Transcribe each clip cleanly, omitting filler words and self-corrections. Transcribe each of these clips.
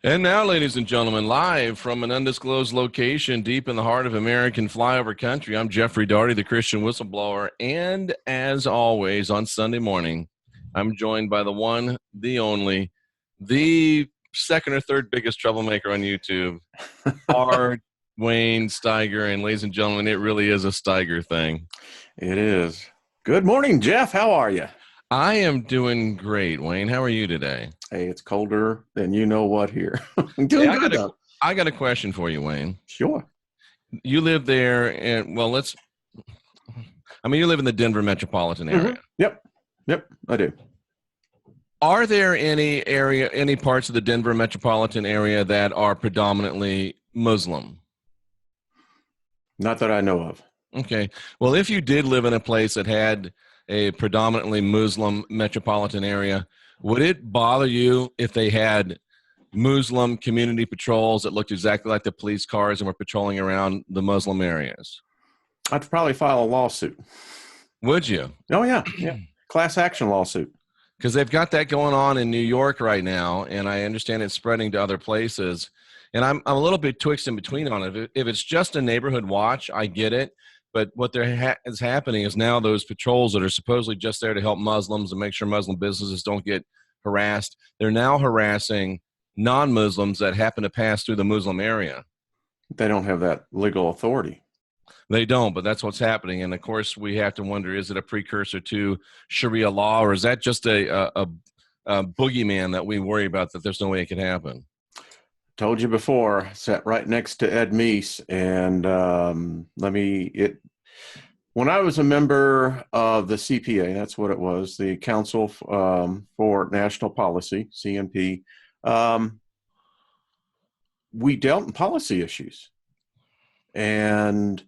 And now, ladies and gentlemen, live from an undisclosed location deep in the heart of American flyover country, I'm Jeffrey Daugherty, the Christian whistleblower. And as always, on Sunday morning, I'm joined by the one, the only, the second or third biggest troublemaker on YouTube, R. Wayne Steiger. And ladies and gentlemen, it really is a Steiger thing. It is. Good morning, Jeff. How are you? I am doing great, Wayne. How are you today? Hey, it's colder than you know what here. I'm Hey, doing good, though. I got a question for you, Wayne. Sure. You live there, and you live in the Denver metropolitan area. Yep, I do. Are there any parts of the Denver metropolitan area that are predominantly Muslim? Not that I know of. Okay. Well, if you did live in a place that had a predominantly Muslim metropolitan area, would it bother you if they had Muslim community patrols that looked exactly like the police cars and were patrolling around the Muslim areas? I'd probably file a lawsuit. Would you? Oh, yeah. Class action lawsuit. Because they've got that going on in New York right now, and I understand it's spreading to other places. And I'm a little bit twixt in between on it. If it's just a neighborhood watch, I get it. But what is happening is now those patrols that are supposedly just there to help Muslims and make sure Muslim businesses don't get harassed, they're now harassing non-Muslims that happen to pass through the Muslim area. They don't have that legal authority. They don't, but that's what's happening. And, of course, we have to wonder, is it a precursor to Sharia law, or is that just a boogeyman that we worry about that there's no way it could happen? Told you before, sat right next to Ed Meese, and when I was a member of the CPA, that's what it was, the Council for National Policy, CNP, we dealt in policy issues. And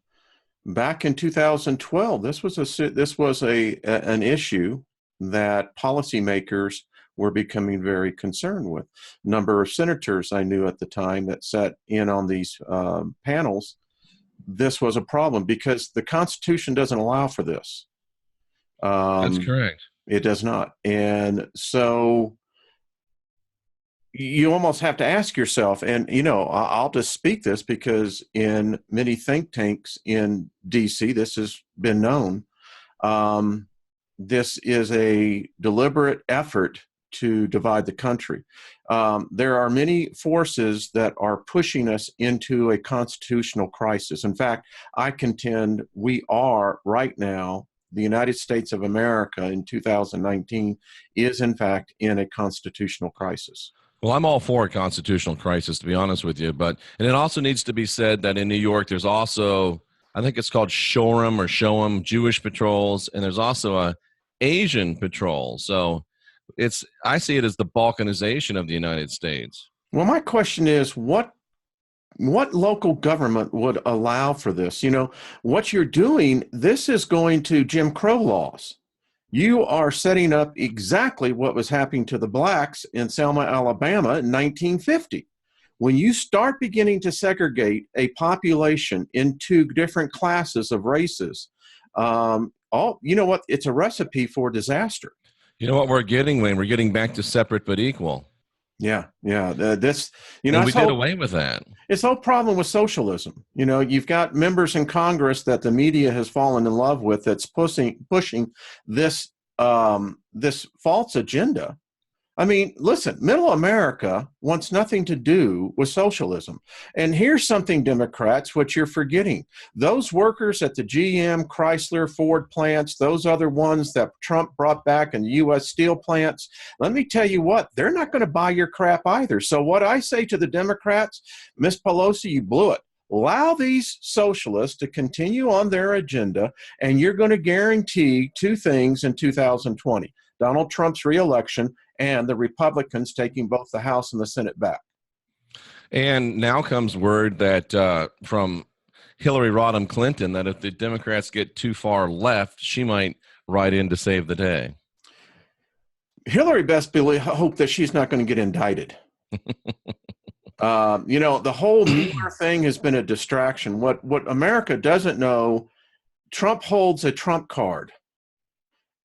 back in 2012, this was an issue that policymakers were becoming very concerned with. Number of senators I knew at the time that sat in on these panels, this was a problem because the Constitution doesn't allow for this. That's correct. It does not. And so you almost have to ask yourself, and, I'll just speak this because in many think tanks in D.C., this has been known. This is a deliberate effort to divide the country. There are many forces that are pushing us into a constitutional crisis. In fact, I contend we are right now, the United States of America in 2019 is in fact in a constitutional crisis. Well, I'm all for a constitutional crisis, to be honest with you. And it also needs to be said that in New York, there's also, I think it's called Show 'em, Jewish patrols, and there's also a Asian patrol. So I see it as the balkanization of the United States. Well, my question is, what local government would allow for this? What you're doing, this is going to Jim Crow laws. You are setting up exactly what was happening to the blacks in Selma, Alabama in 1950. When you start beginning to segregate a population into different classes of races, you know what? It's a recipe for disaster. You know what we're getting, Wayne? We're getting back to separate but equal. Yeah. We did away with that. It's no problem with socialism. You've got members in Congress that the media has fallen in love with that's pushing this this false agenda. I mean, listen, middle America wants nothing to do with socialism. And here's something, Democrats, what you're forgetting. Those workers at the GM, Chrysler, Ford plants, those other ones that Trump brought back in the U.S. steel plants, let me tell you what, they're not going to buy your crap either. So what I say to the Democrats, Ms. Pelosi, you blew it. Allow these socialists to continue on their agenda, and you're going to guarantee two things in 2020. Donald Trump's reelection, and the Republicans taking both the House and the Senate back. And now comes word that from Hillary Rodham Clinton that if the Democrats get too far left, she might ride in to save the day. Hillary best hope that she's not going to get indicted. The whole Mueller thing has been a distraction. What America doesn't know, Trump holds a Trump card.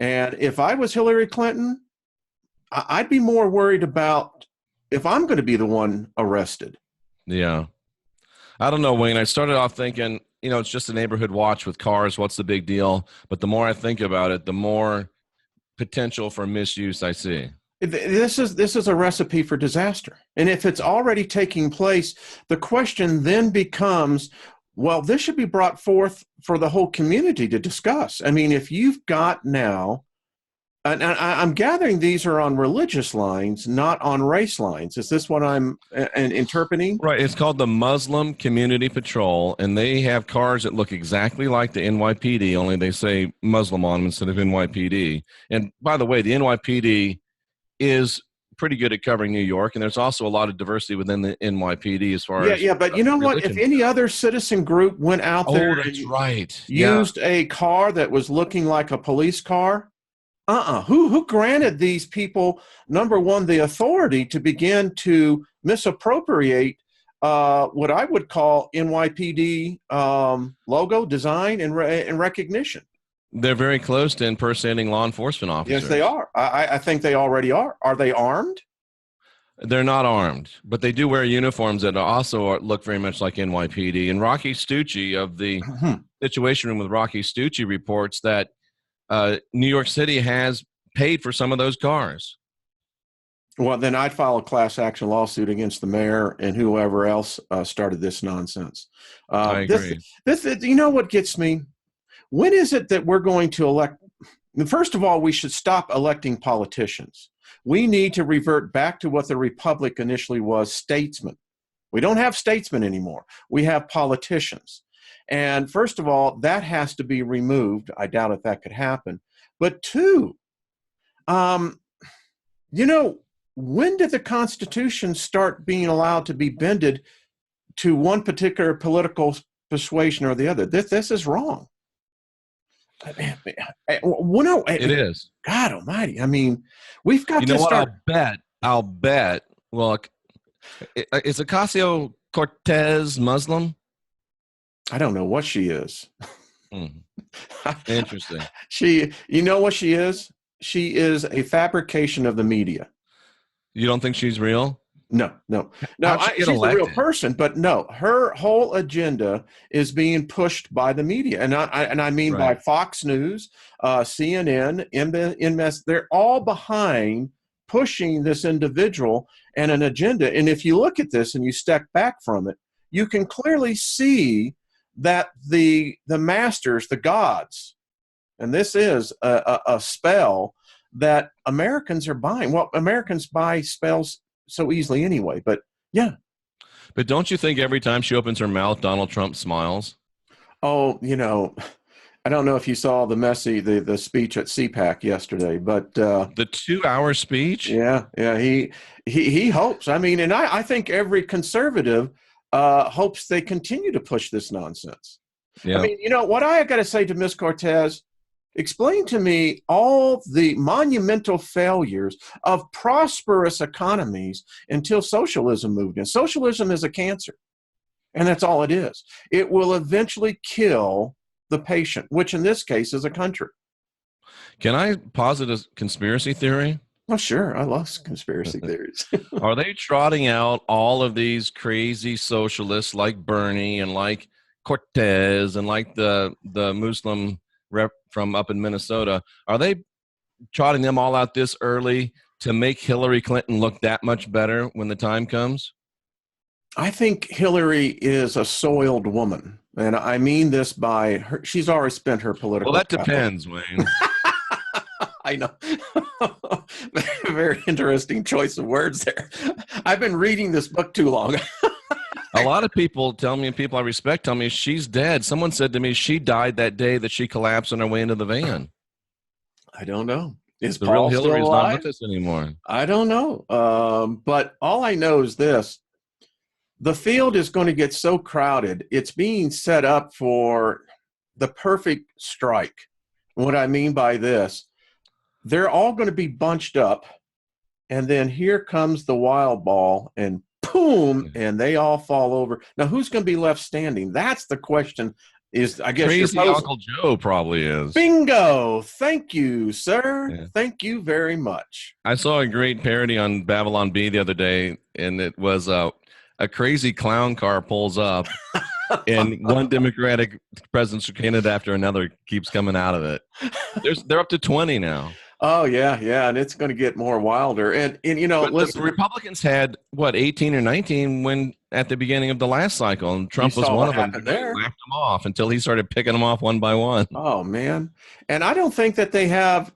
And if I was Hillary Clinton, I'd be more worried about if I'm going to be the one arrested. Yeah. I don't know, Wayne. I started off thinking, it's just a neighborhood watch with cars. What's the big deal? But the more I think about it, the more potential for misuse I see. This is a recipe for disaster. And if it's already taking place, the question then becomes, well, this should be brought forth for the whole community to discuss. I mean, if you've got now, and I'm gathering these are on religious lines, not on race lines. Is this what I'm interpreting? Right. It's called the Muslim Community Patrol, and they have cars that look exactly like the NYPD, only they say Muslim on them instead of NYPD. And by the way, the NYPD is pretty good at covering New York, and there's also a lot of diversity within the NYPD as far as but you know what? religion. If any other citizen group went out there that's right. used a car that was looking like a police car, who granted these people, number one, the authority to begin to misappropriate what I would call NYPD logo, design, and recognition? They're very close to impersonating law enforcement officers. Yes, they are. I think they already are. Are they armed? They're not armed, but they do wear uniforms that also look very much like NYPD. And Rocky Stucci of the Situation Room with Rocky Stucci reports that New York City has paid for some of those cars. Well, then I'd file a class action lawsuit against the mayor and whoever else started this nonsense. I agree. This, you know what gets me? When is it that we're going to elect? First of all, we should stop electing politicians. We need to revert back to what the republic initially was, statesmen. We don't have statesmen anymore. We have politicians. And first of all, that has to be removed. I doubt if that could happen. But two, when did the Constitution start being allowed to be bended to one particular political persuasion or the other? This is wrong. It is. God almighty. I mean, we've got to start. I'll bet. Well, is Ocasio-Cortez Muslim? I don't know what she is. Interesting. You know what she is? She is a fabrication of the media. You don't think she's real? No. She's a real person, but no, her whole agenda is being pushed by the media, and I mean by Fox News, CNN, MS. They're all behind pushing this individual and an agenda. And if you look at this and you step back from it, you can clearly see that the masters, the gods, and this is a spell that Americans are buying. Well, Americans buy spells so easily anyway, but yeah. But don't you think every time she opens her mouth, Donald Trump smiles? Oh, I don't know if you saw the speech at CPAC yesterday, but the 2-hour speech. Yeah. He hopes. I mean, and I think every conservative hopes they continue to push this nonsense. Yeah. I mean, what I got to say to Ms. Cortez. Explain to me all the monumental failures of prosperous economies until socialism moved in. Socialism is a cancer, and that's all it is. It will eventually kill the patient, which in this case is a country. Can I posit a conspiracy theory? Oh, sure. I love conspiracy theories. Are they trotting out all of these crazy socialists like Bernie and like Cortez and like the Muslim rep from up in Minnesota? Are they trotting them all out this early to make Hillary Clinton look that much better when the time comes? I think Hillary is a soiled woman. And I mean this by her. She's already spent her political. Well, that depends, Wayne. I know. Very interesting choice of words there. I've been reading this book too long. A lot of people tell me, and people I respect tell me she's dead. Someone said to me she died that day that she collapsed on her way into the van. I don't know. Is the Paul real Hillary's still alive? not with us anymore. I don't know. But all I know is this. The field is going to get so crowded. It's being set up for the perfect strike. What I mean by this, they're all going to be bunched up, and then here comes the wild ball, and boom, and they all fall over. Now, who's going to be left standing? That's the question is, I guess, your Crazy post. Uncle Joe probably is. Bingo. Thank you, sir. Yeah. Thank you very much. I saw a great parody on Babylon Bee the other day, and it was a crazy clown car pulls up, and one Democratic presidential candidate after another keeps coming out of it. They're up to 20 now. Oh yeah, yeah, and it's going to get more wilder. And But the listen, Republicans had, what, 18 or 19 when at the beginning of the last cycle, and you Trump was saw one what of them. happened They there. laughed them off until he started picking them off one by one. Oh man, and I don't think that they have.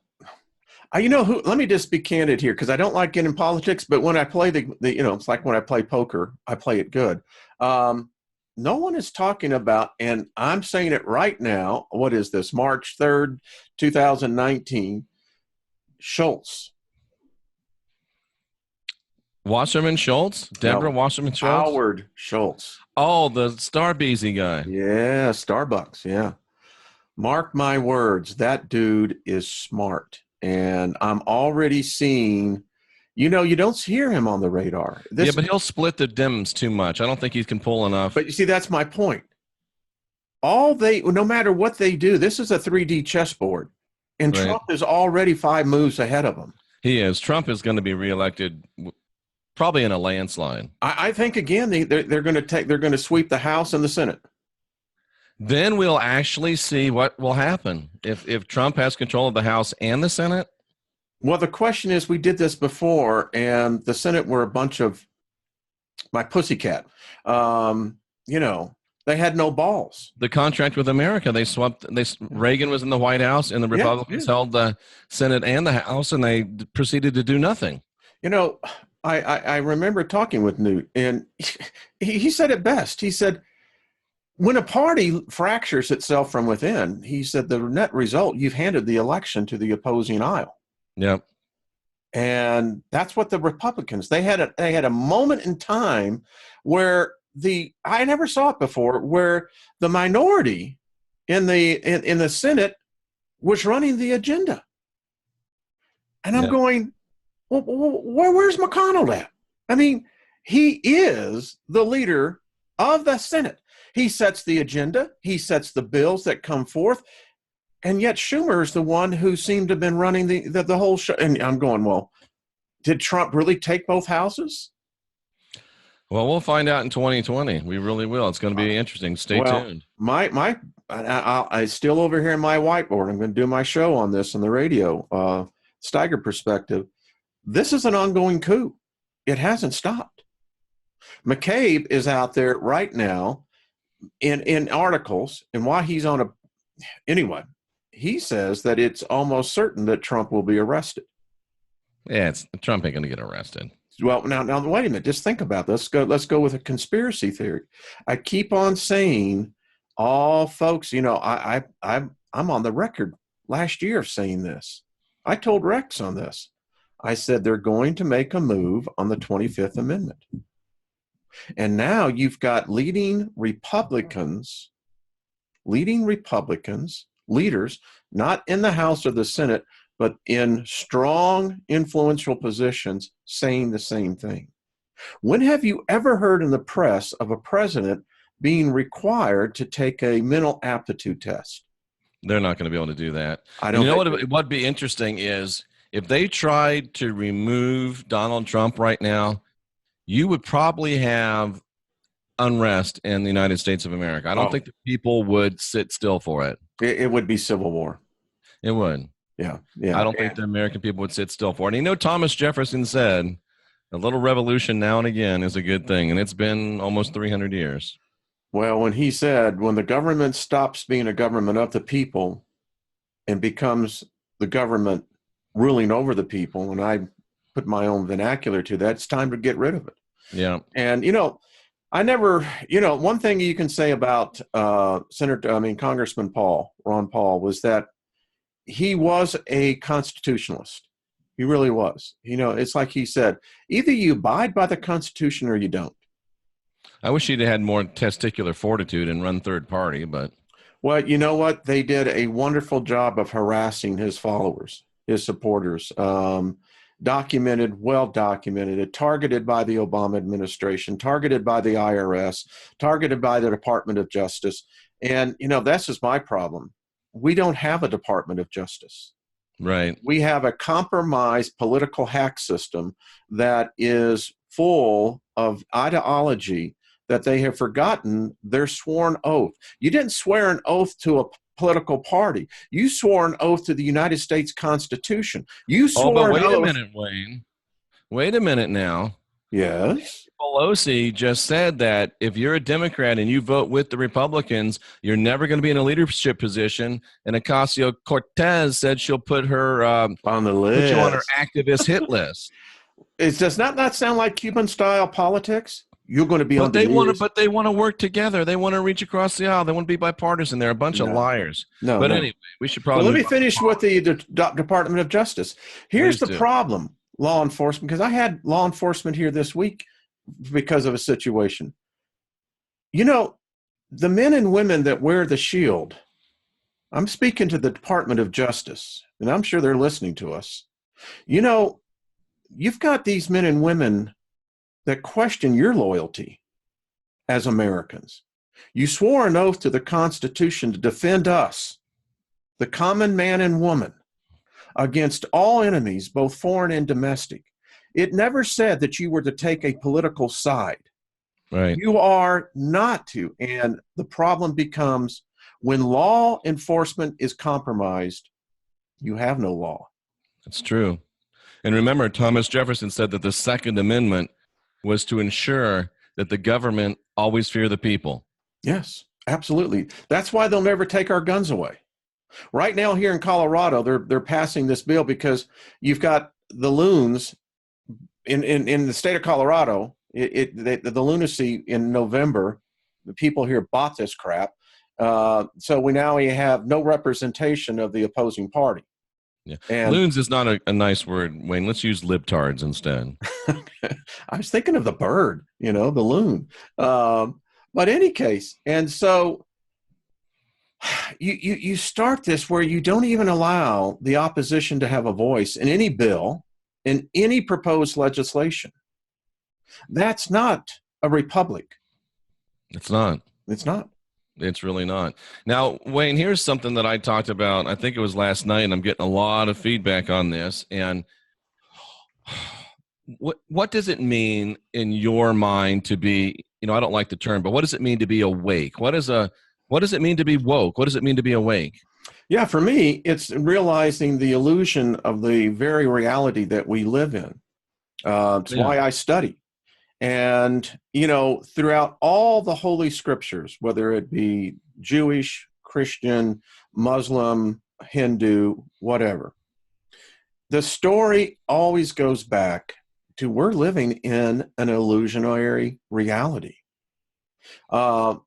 You know who? Let me just be candid here, because I don't like getting politics. But when I play it's like when I play poker, I play it good. No one is talking about, and I'm saying it right now. What is this? March 3rd, 2019. Schultz. Wasserman Schultz? Deborah No, Wasserman Schultz? Howard Schultz. Oh, the Starbeezy guy. Yeah, Starbucks. Yeah. Mark my words, that dude is smart. And I'm already seeing, you don't hear him on the radar. Yeah, but he'll split the Dems too much. I don't think he can pull enough. But you see, that's my point. No matter what they do, this is a 3D chessboard. And Right. Trump is already 5 moves ahead of them. He is. Trump is going to be reelected probably in a landslide. I think, again, they're going to sweep the House and the Senate. Then we'll actually see what will happen if Trump has control of the House and the Senate. Well, the question is, we did this before, and the Senate were a bunch of my pussycat. They had no balls. The contract with America, they swapped. Reagan was in the White House, and the Republicans held the Senate and the House, and they proceeded to do nothing. I remember talking with Newt, and he said it best. He said, when a party fractures itself from within, he said, the net result, you've handed the election to the opposing aisle. Yep. And that's what the Republicans, they had a moment in time where I never saw it before, where the minority in the Senate was running the agenda. And I'm going, well, where's McConnell at? I mean, he is the leader of the Senate. He sets the agenda. He sets the bills that come forth. And yet Schumer is the one who seemed to have been running the whole show. And I'm going, well, did Trump really take both houses? Well, we'll find out in 2020. We really will. It's going to be interesting. Stay tuned. I still over here in my whiteboard. I'm going to do my show on this on the radio, Steiger Perspective. This is an ongoing coup. It hasn't stopped. McCabe is out there right now in articles, and while he's anyway, he says that it's almost certain that Trump will be arrested. Yeah, Trump ain't going to get arrested. Well, now, wait a minute. Just think about this. Let's go with a conspiracy theory. I keep on saying, folks, I'm on the record last year saying this. I told Rex on this. I said they're going to make a move on the 25th Amendment. And now you've got leaders, not in the House or the Senate, but in strong, influential positions, saying the same thing. When have you ever heard in the press of a president being required to take a mental aptitude test? They're not going to be able to do that. I don't. You know what would be interesting is if they tried to remove Donald Trump right now, you would probably have unrest in the United States of America. I don't think the people would sit still for it. It would be civil war. It would. Yeah. I don't think the American people would sit still for it. And Thomas Jefferson said, a little revolution now and again is a good thing. And it's been almost 300 years. Well, when he said, when the government stops being a government of the people and becomes the government ruling over the people, and I put my own vernacular to that, it's time to get rid of it. Yeah. And, one thing you can say about Congressman Ron Paul, was that he was a constitutionalist. He really was. It's like he said, either you abide by the Constitution or you don't. I wish he'd had more testicular fortitude and run third party, but. Well, you know what? They did a wonderful job of harassing his followers, his supporters. Well documented, targeted by the Obama administration, targeted by the IRS, targeted by the Department of Justice. And, that's just my problem. We don't have a Department of Justice. Right. We have a compromised political hack system that is full of ideology that they have forgotten their sworn oath. You didn't swear an oath to a political party. You swore an oath to the United States Constitution. You Oh, but swore an wait a oath. minute, Wayne. Wait a minute now. Yes. Pelosi just said that if you're a Democrat and you vote with the Republicans, you're never going to be in a leadership position. And Ocasio-Cortez said she'll put her on the list. Put you on her activist hit list. Does not sound like Cuban-style politics? You're going to be on the list. But they want to work together. They want to reach across the aisle. They want to be bipartisan. They're a bunch of liars. No. Anyway, we should probably. Well, let me finish with the Department of Justice. Here's the problem, law enforcement, because I had law enforcement here this week because of a situation. The men and women that wear the shield, I'm speaking to the Department of Justice, and I'm sure they're listening to us. You've got these men and women that question your loyalty as Americans. You swore an oath to the Constitution to defend us, the common man and woman, against all enemies, both foreign and domestic. It never said that you were to take a political side. Right. You are not to. And the problem becomes when law enforcement is compromised, you have no law. That's true. And remember, Thomas Jefferson said that the Second Amendment was to ensure that the government always fear the people. Yes, absolutely. That's why they'll never take our guns away. Right now here in Colorado, they're passing this bill because you've got the loons in the state of Colorado. The lunacy in November, the people here bought this crap. So we have no representation of the opposing party. Yeah. And loons is not a nice word, Wayne. Let's use libtards instead. I was thinking of the bird, the loon. But any case, and so you start this where you don't even allow the opposition to have a voice in any bill, in any proposed legislation. That's not a republic. It's not. It's not. It's really not. Now, Wayne, here's something that I talked about. I think it was last night, and I'm getting a lot of feedback on this. And what does it mean in your mind to be, I don't like the term, but what does it mean to be awake? What does it mean to be woke? What does it mean to be awake? Yeah, for me, it's realizing the illusion of the very reality that we live in. It's why I study. And, throughout all the Holy Scriptures, whether it be Jewish, Christian, Muslim, Hindu, whatever, the story always goes back to we're living in an illusionary reality. The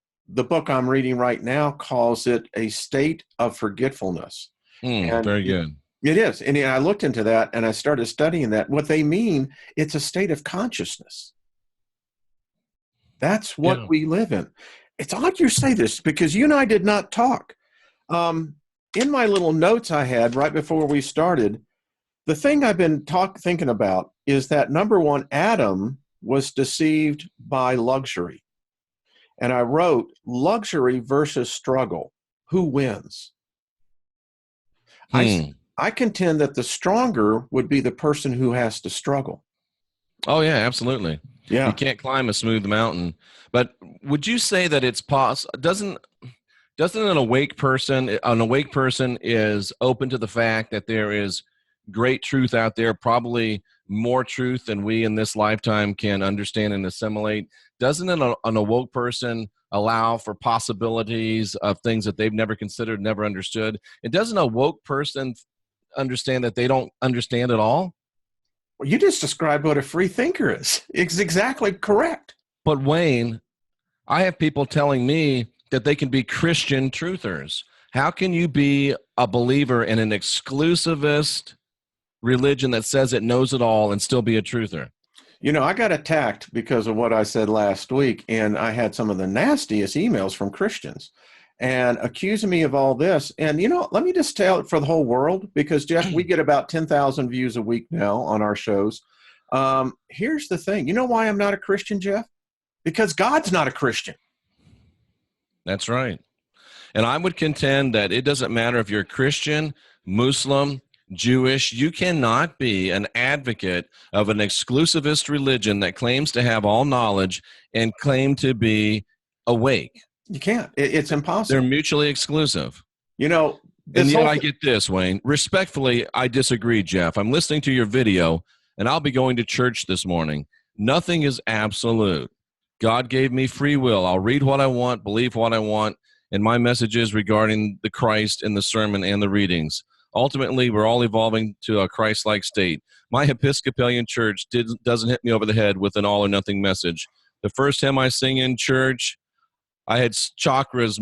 book I'm reading right now calls it a state of forgetfulness. Very good. It is. And I looked into that and I started studying that. What they mean, it's a state of consciousness. That's what we live in. It's odd you say this because you and I did not talk. In my little notes I had right before we started, the thing I've been thinking about is that, number one, Adam was deceived by luxury. And I wrote, luxury versus struggle. Who wins? I contend that the stronger would be the person who has to struggle. Oh, yeah, absolutely. Yeah. You can't climb a smooth mountain. But would you say that it's possible? Doesn't an awake person is open to the fact that there is great truth out there, probably more truth than we in this lifetime can understand and assimilate? Doesn't an awoke person allow for possibilities of things that they've never considered, never understood? And doesn't a woke person understand that they don't understand at all? Well, you just described what a free thinker is. It's exactly correct. But Wayne, I have people telling me that they can be Christian truthers. How can you be a believer in an exclusivist religion that says it knows it all and still be a truther? I got attacked because of what I said last week, and I had some of the nastiest emails from Christians and accusing me of all this. And, let me just tell it for the whole world, because, Jeff, we get about 10,000 views a week now on our shows. Here's the thing. You know why I'm not a Christian, Jeff? Because God's not a Christian. That's right. And I would contend that it doesn't matter if you're Christian, Muslim, Jewish, you cannot be an advocate of an exclusivist religion that claims to have all knowledge and claim to be awake. You can't. It's They're impossible. mutually exclusive. You know, And this yet whole I get this, Wayne. Respectfully, I disagree, Jeff. I'm listening to your video, and I'll be going to church this morning. Nothing is absolute. God gave me free will. I'll read what I want, believe what I want, and my messages regarding the Christ in the sermon and the readings. Ultimately, we're all evolving to a Christ-like state. My Episcopalian church doesn't hit me over the head with an all-or-nothing message. The first hymn I sing in church, I had chakras.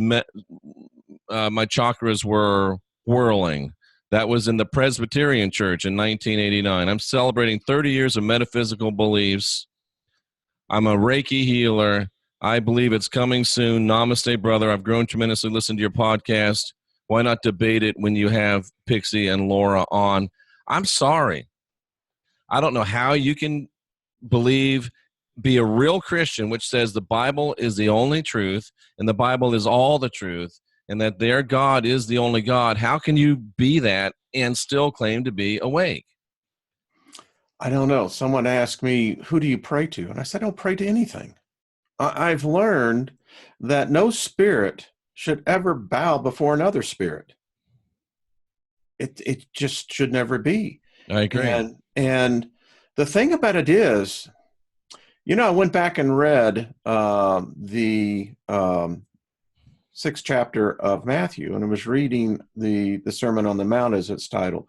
My chakras were whirling. That was in the Presbyterian Church in 1989. I'm celebrating 30 years of metaphysical beliefs. I'm a Reiki healer. I believe it's coming soon. Namaste, brother. I've grown tremendously listening to your podcast. Why not debate it when you have Pixie and Laura on? I'm sorry. I don't know how you can be a real Christian, which says the Bible is the only truth and the Bible is all the truth and that their God is the only God. How can you be that and still claim to be awake? I don't know. Someone asked me, who do you pray to? And I said, I don't pray to anything. I've learned that no spirit should ever bow before another spirit. It just should never be. I agree. And the thing about it is, I went back and read the 6th chapter of Matthew, and I was reading the Sermon on the Mount as it's titled.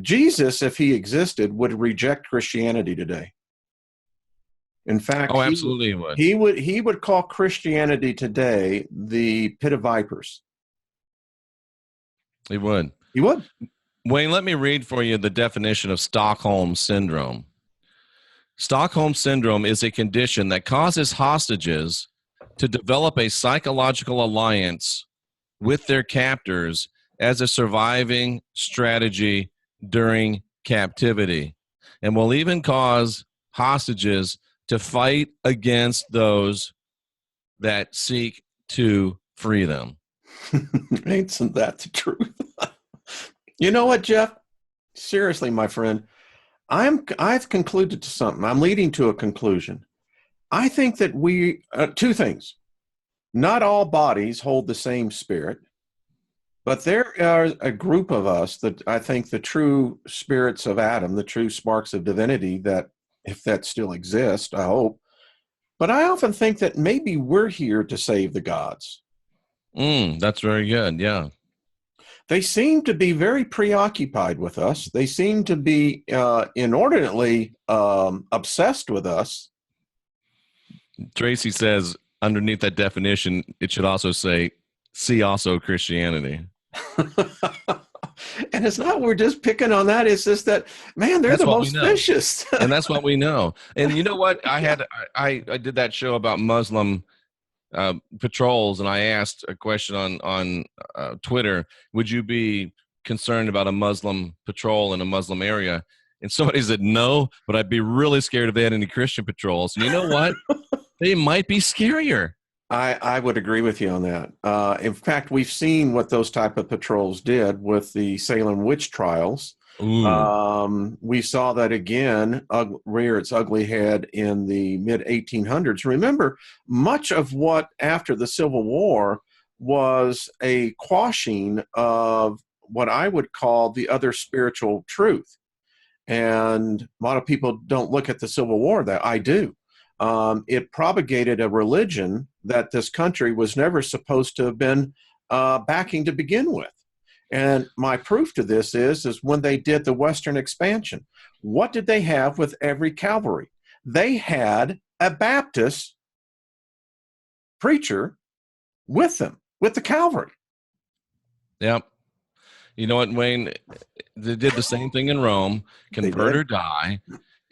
Jesus, if he existed, would reject Christianity today. In fact, absolutely he would call Christianity today the pit of vipers. He would. He would. Wayne, let me read for you the definition of Stockholm Syndrome. Stockholm Syndrome is a condition that causes hostages to develop a psychological alliance with their captors as a surviving strategy during captivity, and will even cause hostages to fight against those that seek to free them. Ain't that the truth? You know what, Jeff? Seriously, my friend, I've concluded to something. I'm leading to a conclusion. I think that two things. Not all bodies hold the same spirit, but there are a group of us that I think the true spirits of Adam, the true sparks of divinity, that if that still exists, I hope. But I often think that maybe we're here to save the gods. That's very good, yeah. They seem to be very preoccupied with us. They seem to be inordinately obsessed with us. Tracy says underneath that definition, it should also say, see also Christianity. And it's not we're just picking on that. It's just that, man, they're the most vicious. And that's what we know. And you know what? I did that show about Muslim patrols, and I asked a question on Twitter, would you be concerned about a Muslim patrol in a Muslim area? And somebody said no, but I'd be really scared if they had any Christian patrols. And you know what? They might be scarier. I would agree with you on that. In fact, we've seen what those type of patrols did with the Salem witch trials. We saw that again rear its ugly head in the mid-1800s. Remember, much of what after the Civil War was a quashing of what I would call the other spiritual truth. And a lot of people don't look at the Civil War that I do. It propagated a religion that this country was never supposed to have been backing to begin with. And my proof to this is when they did the Western expansion, what did they have with every cavalry? They had a Baptist preacher with them, with the cavalry. Yep. You know what, Wayne? They did the same thing in Rome, convert or die.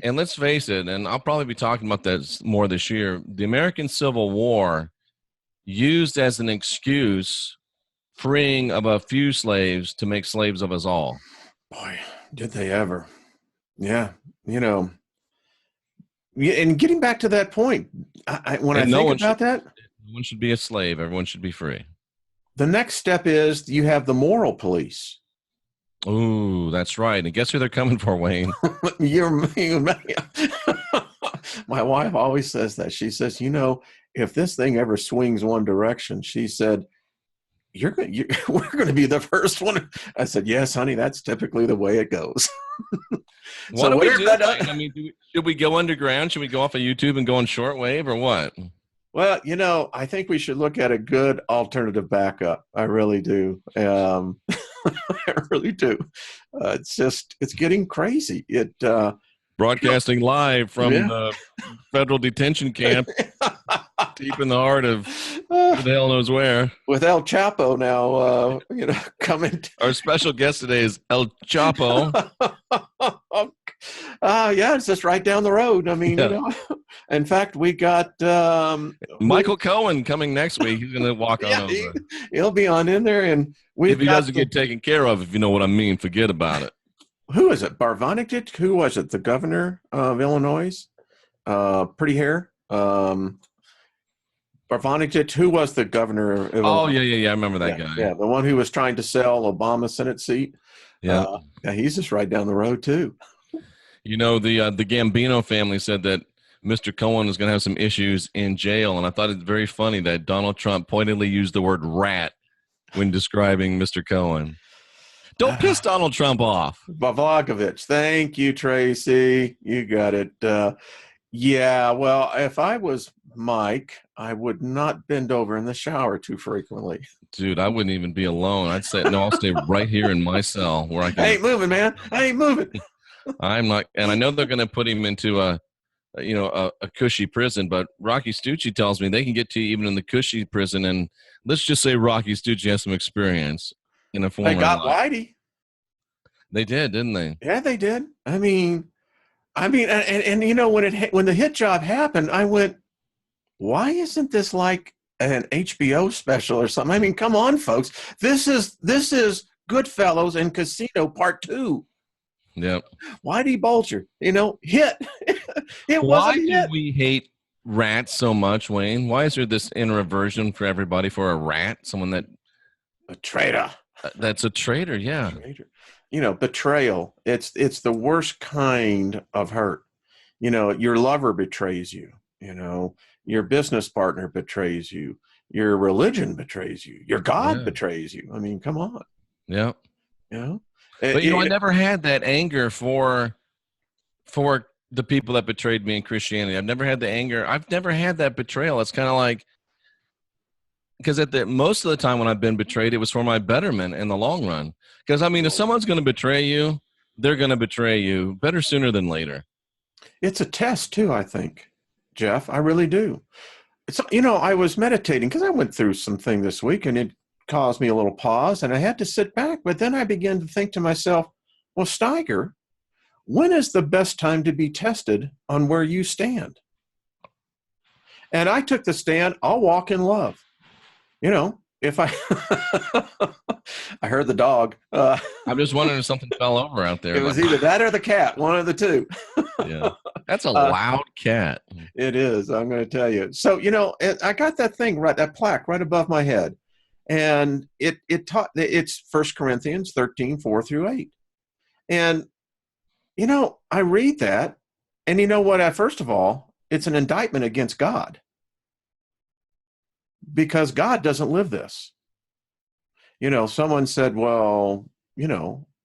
And let's face it, and I'll probably be talking about that more this year, the American Civil War used as an excuse freeing of a few slaves to make slaves of us all. Boy, did they ever. Yeah, and getting back to that point, when I think about that. No one should be a slave. Everyone should be free. the next step is you have the moral police. Ooh, that's right. And guess who they're coming for, Wayne? My wife always says that. She says, if this thing ever swings one direction, she said, we're going to be the first one. I said, yes, honey, that's typically the way it goes. What do we do, Wayne? I mean, should we go underground? Should we go off of YouTube and go on shortwave or what? Well, I think we should look at a good alternative backup. I really do. I really do. It's getting crazy. Broadcasting live from the federal detention camp deep in the heart of who the hell knows where. With El Chapo now, coming. Our special guest today is El Chapo. Yeah, it's just right down the road. I mean, in fact, we got Michael Cohen coming next week. He's going to walk on over. He'll be on in there, and if he doesn't get taken care of, if you know what I mean, forget about it. Who is it? Barvanich? Who was it? The governor of Illinois? Pretty hair. Barvanich. Who was the governor of Illinois? Oh, yeah. I remember that guy. Yeah, the one who was trying to sell Obama's Senate seat. Yeah. He's just right down the road, too. The Gambino family said that Mr. Cohen is going to have some issues in jail, and I thought it's very funny that Donald Trump pointedly used the word rat when describing Mr. Cohen. Don't piss Donald Trump off. Bavlagovich. Thank you, Tracy. You got it. Yeah, well, if I was Mike, I would not bend over in the shower too frequently. Dude, I wouldn't even be alone. I'd say, no, I'll stay right here in my cell where I can. I ain't moving, man. I ain't moving. I'm not, and I know they're going to put him into a cushy prison, but Rocky Stucci tells me they can get to you even in the cushy prison, and let's just say Rocky Stucci has some experience in a former life. They got Whitey. They did, didn't they? Yeah, they did. I mean, when the hit job happened, I went, why isn't this like an HBO special or something? I mean, come on, folks. This is Goodfellas and Casino Part 2. Yep. Whitey Bulger, hit. Why do we hate rats so much, Wayne? Why is there this aversion for everybody for a rat? Someone that a traitor. That's a traitor, yeah. Betrayal. It's the worst kind of hurt. Your lover betrays you. Your business partner betrays you. Your religion betrays you. Your God betrays you. I mean, come on. Yeah. But I never had that anger for the people that betrayed me in Christianity. I've never had the anger. I've never had that betrayal. It's kind of like, because most of the time when I've been betrayed, it was for my betterment in the long run. Because, I mean, if someone's going to betray you, they're going to betray you better sooner than later. It's a test, too, I think, Jeff. I really do. I was meditating because I went through something this week, and it caused me a little pause, and I had to sit back. But then I began to think to myself, well, Steiger, when is the best time to be tested on where you stand? And I took the stand, I'll walk in love. If I I heard the dog. I'm just wondering if something fell over out there. It was either that or the cat, one of the two. Yeah, that's a loud cat. It is, I'm going to tell you. So, I got that thing that plaque right above my head. And it's 1 Corinthians 13, 4-8. And, I read that, and you know what? First of all, it's an indictment against God. Because God doesn't live this. Someone said, well,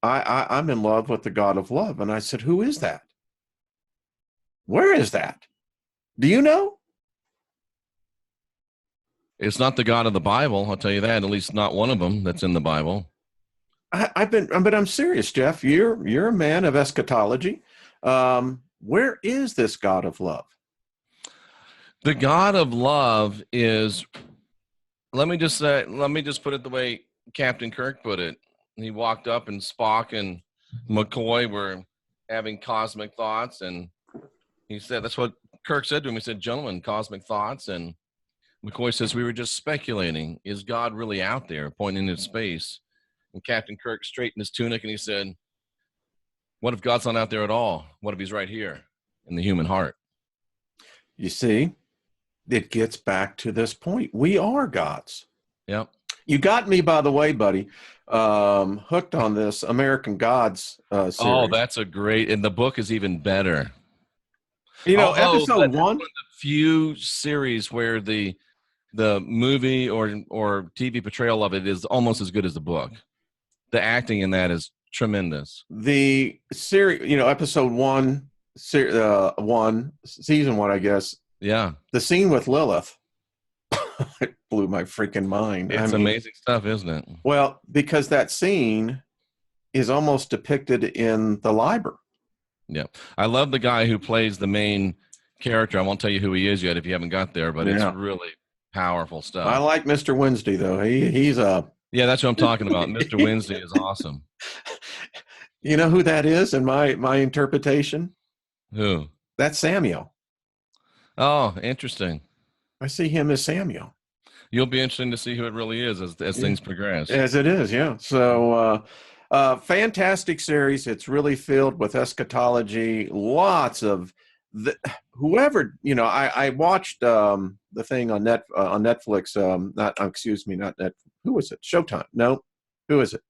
I'm in love with the God of love. And I said, who is that? Where is that? Do you know? It's not the God of the Bible, I'll tell you that. At least not one of them that's in the Bible. But I'm serious, Jeff. You're a man of eschatology. Where is this God of love? The God of love is, let me just put it the way Captain Kirk put it. He walked up and Spock and McCoy were having cosmic thoughts, and he said, that's what Kirk said to him. He said, gentlemen, cosmic thoughts. And McCoy says, we were just speculating. Is God really out there, pointing into space? And Captain Kirk straightened his tunic and he said, what if God's not out there at all? What if he's right here in the human heart? You see, it gets back to this point. We are gods. Yep. You got me, by the way, buddy, hooked on this American Gods Oh, series. that's a great, and the book is even better. You know, Although episode that's one. one of the few series where the movie or TV portrayal of it is almost as good as the book. The acting in that is tremendous. The series, episode one, season one, I guess. Yeah, The scene with Lilith, it blew my freaking mind. I it's mean, amazing stuff, isn't it? well, because that scene is almost depicted in the library. Yeah, I love the guy who plays the main character. I won't tell you who he is yet if you haven't got there, but it's Yeah, really powerful I stuff. like Mr. Wednesday though. He's a. Yeah, that's what I'm talking about. Mr. Wednesday is awesome. You know who that is in my interpretation? Who? That's Samuel. Oh, interesting. I see him as Samuel. You'll be interesting to see who it really is as Yeah. things progress. As it is, yeah. So, fantastic series. It's really filled with eschatology. Lots of whoever I watched the thing on Netflix. Not excuse me, not Net. Who was it? Showtime? No, who is it?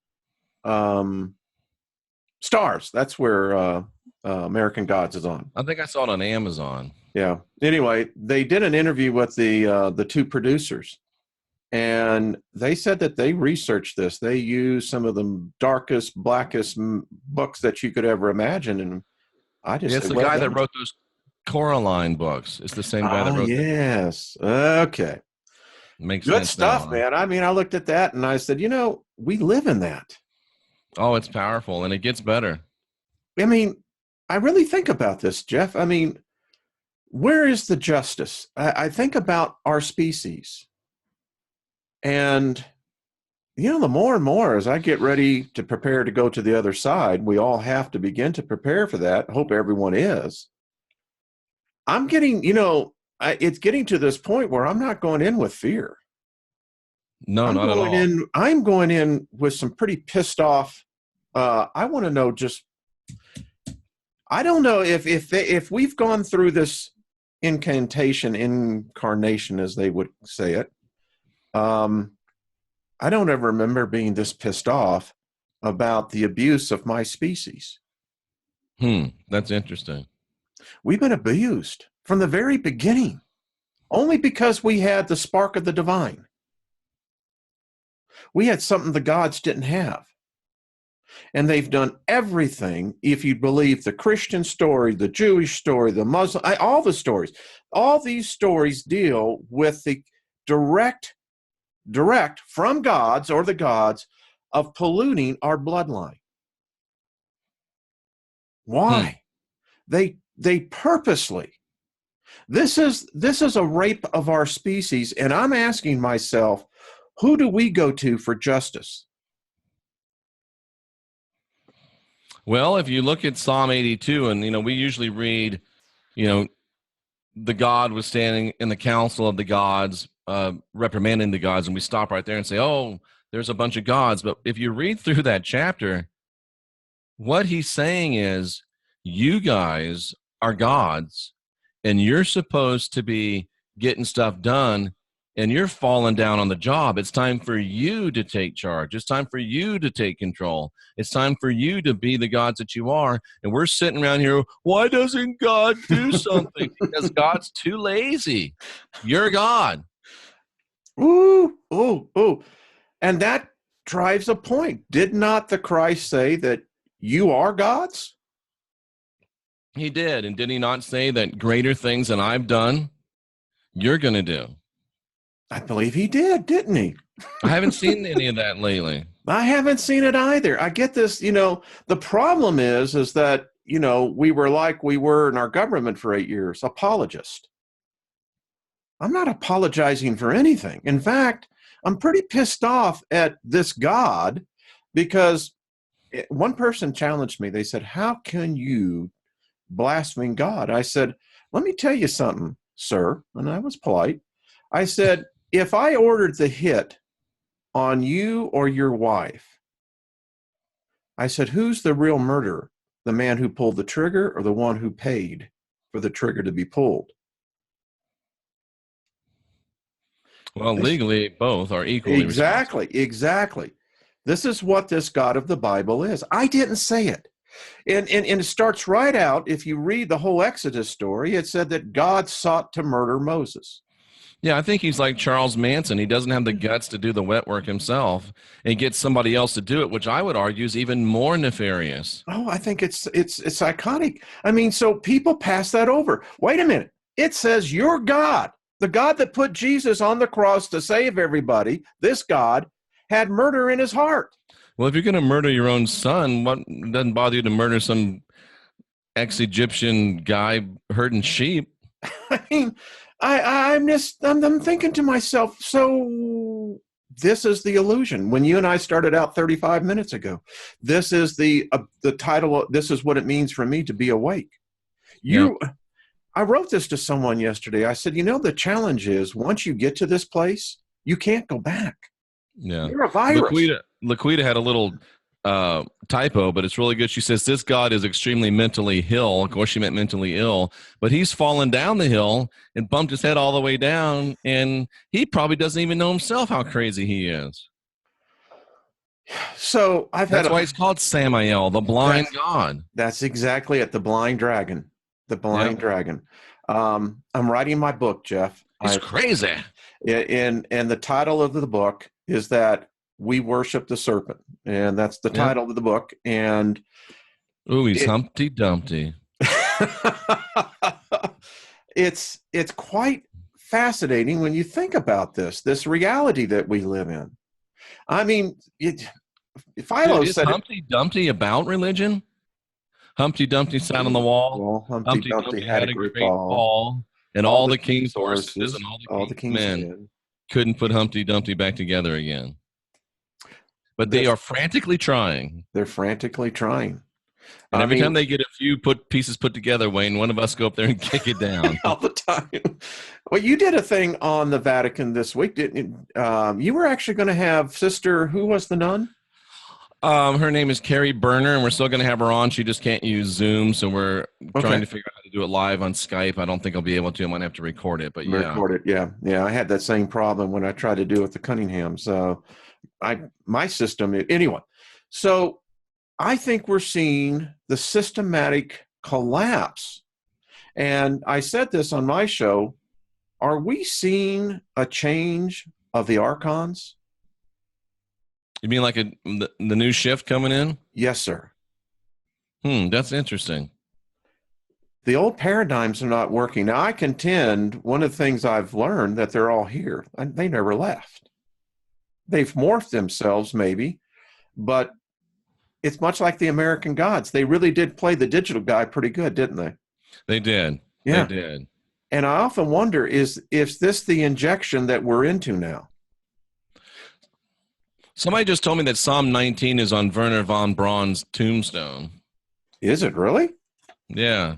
Stars. That's where American Gods is on. I think I saw it on Amazon. Yeah. Anyway, they did an interview with the two producers, and they said that they researched this. They used some of the darkest, blackest books that you could ever imagine, and I just Yeah, it's said, the well guy that done. wrote those Coraline books. It's the same guy that Ah, wrote them. yes. Okay. Makes Good sense now. stuff, man. I mean, I looked at that and I said, we live in that. Oh, it's powerful, and it gets better. I mean, I really think about this, Jeff. I mean, where is the justice? I think about our species. And, the more and more as I get ready to prepare to go to the other side, we all have to begin to prepare for that. I hope everyone is. I'm getting, it's getting to this point where I'm not going in with fear. No, not at all. I'm going in with some pretty pissed off. I want to know I don't know if we've gone through this incarnation, as they would say it. I don't ever remember being this pissed off about the abuse of my species. That's interesting. We've been abused from the very beginning, only because we had the spark of the divine. We had something the gods didn't have. And they've done everything, if you believe the Christian story, the Jewish story, the Muslim, all the stories. All these stories deal with the direct from gods or the gods of polluting our bloodline. Why? They purposely. This is a rape of our species, and I'm asking myself, who do we go to for justice? Well, if you look at Psalm 82, and we usually read, the God was standing in the council of the gods, reprimanding the gods, and we stop right there and say, oh, there's a bunch of gods. But if you read through that chapter, what he's saying is, you guys are gods, and you're supposed to be getting stuff done, and you're falling down on the job. It's time for you to take charge. It's time for you to take control. It's time for you to be the gods that you are. And we're sitting around here, why doesn't God do something? Because God's too lazy. You're God. Ooh, ooh, ooh. And that drives a point. Did not the Christ say that you are gods? He did. And did he not say that greater things than I've done, you're going to do? I believe he did, didn't he? I haven't seen any of that lately. I haven't seen it either. I get this, the problem is that, we were like we were in our government for 8 years, apologist. I'm not apologizing for anything. In fact, I'm pretty pissed off at this God because one person challenged me. They said, how can you blaspheme God? I said, let me tell you something, sir. And I was polite. I said, if I ordered the hit on you or your wife, I said, who's the real murderer? The man who pulled the trigger or the one who paid for the trigger to be pulled? Well, legally, both are equally responsible. Exactly. This is what this God of the Bible is. I didn't say it. And it starts right out. If you read the whole Exodus story, it said that God sought to murder Moses. Yeah, I think he's like Charles Manson. He doesn't have the guts to do the wet work himself and gets somebody else to do it, which I would argue is even more nefarious. Oh, I think it's iconic. I mean, so people pass that over. Wait a minute. It says your God, the God that put Jesus on the cross to save everybody, this God had murder in his heart. Well, if you're going to murder your own son, what doesn't bother you to murder some ex-Egyptian guy herding sheep? I mean, I'm thinking to myself, so this is the illusion. When you and I started out 35 minutes ago, this is the title. This is what it means for me to be awake. I wrote this to someone yesterday. I said, the challenge is once you get to this place, you can't go back. Yeah. You're a virus. Laquita had a little typo, but it's really good. She says, this God is extremely mentally ill. Of course, she meant mentally ill, but he's fallen down the hill and bumped his head all the way down, and he probably doesn't even know himself how crazy he is. So that's why he's called Samael, the blind God. That's exactly it. The blind dragon. The blind dragon. I'm writing my book, Jeff. It's crazy. And the title of the book is that we worship the serpent, and that's the title of the book. And he's Humpty Dumpty. It's quite fascinating when you think about this reality that we live in. I mean, Philo said, Humpty Dumpty about religion? Humpty Dumpty sat on the wall. Humpty Dumpty had a great fall, and all the king's horses and all the king's men couldn't put Humpty Dumpty back together again. But they are frantically trying. They're frantically trying. And every time they get a few pieces put together, Wayne, one of us go up there and kick it down. All the time. Well, you did a thing on the Vatican this week, didn't you? You were actually going to have Sister, who was the nun? Her name is Carrie Berner, and we're still going to have her on. She just can't use Zoom, so we're trying to figure out how to do it live on Skype. I don't think I'll be able to. I might have to record it, but Record it, yeah. I had that same problem when I tried to do it with the Cunningham. So my system, anyway. So I think we're seeing the systematic collapse. And I said this on my show. Are we seeing a change of the archons? You mean like the new shift coming in? Yes, sir. That's interesting. The old paradigms are not working. Now, I contend one of the things I've learned that they're all here, and they never left. They've morphed themselves, maybe, but it's much like the American gods. They really did play the digital guy pretty good, didn't they? They did. Yeah. They did. And I often wonder, is this the injection that we're into now? Somebody just told me that Psalm 19 is on Werner von Braun's tombstone. Is it really? Yeah.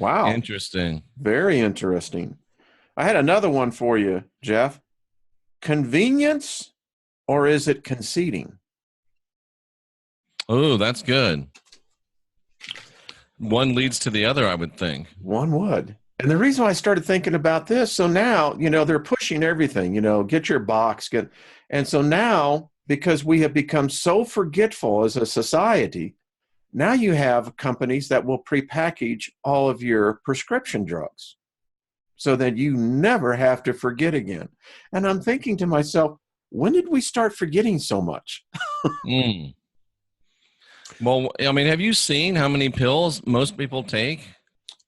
Wow. Interesting. Very interesting. I had another one for you, Jeff. Convenience, or is it conceding? Oh, that's good. One leads to the other, I would think. One would. And the reason why I started thinking about this, so now, they're pushing everything, get your box. And so now, because we have become so forgetful as a society, now you have companies that will prepackage all of your prescription drugs so that you never have to forget again. And I'm thinking to myself, when did we start forgetting so much? Well, I mean, have you seen how many pills most people take?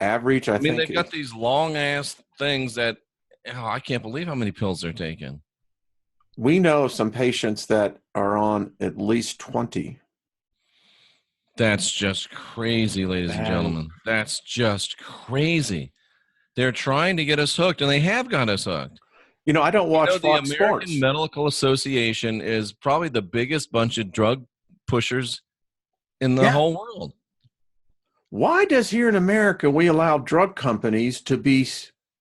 Average, I think. They've got these long-ass things that, I can't believe how many pills they're taking. We know some patients that are on at least 20. That's just crazy, ladies and gentlemen. That's just crazy. They're trying to get us hooked, and they have got us hooked. I don't watch Fox the American Sports. Medical Association is probably the biggest bunch of drug pushers in the whole world. Why does here in America we allow drug companies to be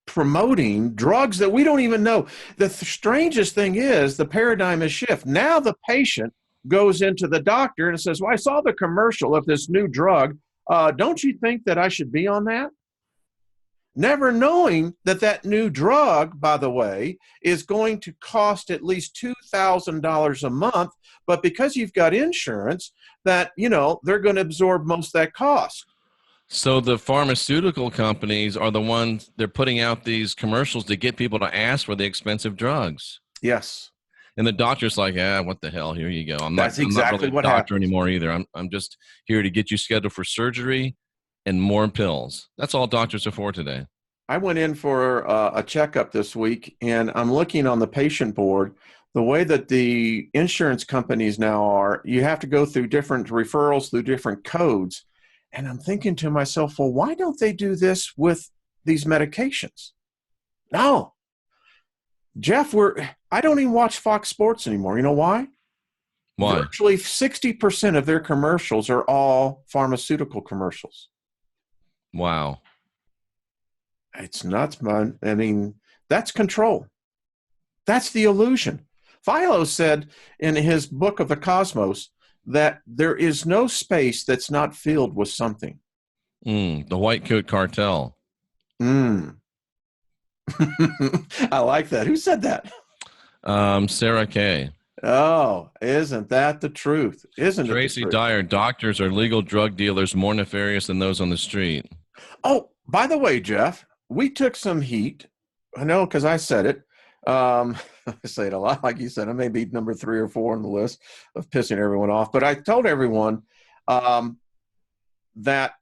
promoting drugs that we don't even know? The strangest thing is the paradigm has shifted. Now the patient goes into the doctor and says, well, I saw the commercial of this new drug. Don't you think that I should be on that? never knowing that that new drug, by the way, is going to cost at least $2,000 a month. But because you've got insurance, that, they're going to absorb most of that cost. So the pharmaceutical companies are the ones, they're putting out these commercials to get people to ask for the expensive drugs. Yes. And the doctor's like, what the hell? Here you go. That's exactly I'm not really a what doctor happens. anymore either. I'm just here to get you scheduled for surgery and more pills. That's all doctors are for today. I went in for a checkup this week, and I'm looking on the patient board. The way that the insurance companies now are, you have to go through different referrals, through different codes. And I'm thinking to myself, well, why don't they do this with these medications? No. Jeff, I don't even watch Fox Sports anymore. You know why? Why? Virtually 60% of their commercials are all pharmaceutical commercials. Wow. It's nuts, man. I mean, that's control. That's the illusion. Philo said in his book of the Cosmos that there is no space that's not filled with something. The white coat cartel. I like that. Who said that? Sarah Kay. Oh, isn't that the truth? Isn't Tracy it the truth? Dyer, doctors are legal drug dealers more nefarious than those on the street. Oh, by the way, Jeff, we took some heat. I know because I said it. I say it a lot, like you said. I may be number 3 or 4 on the list of pissing everyone off. But I told everyone that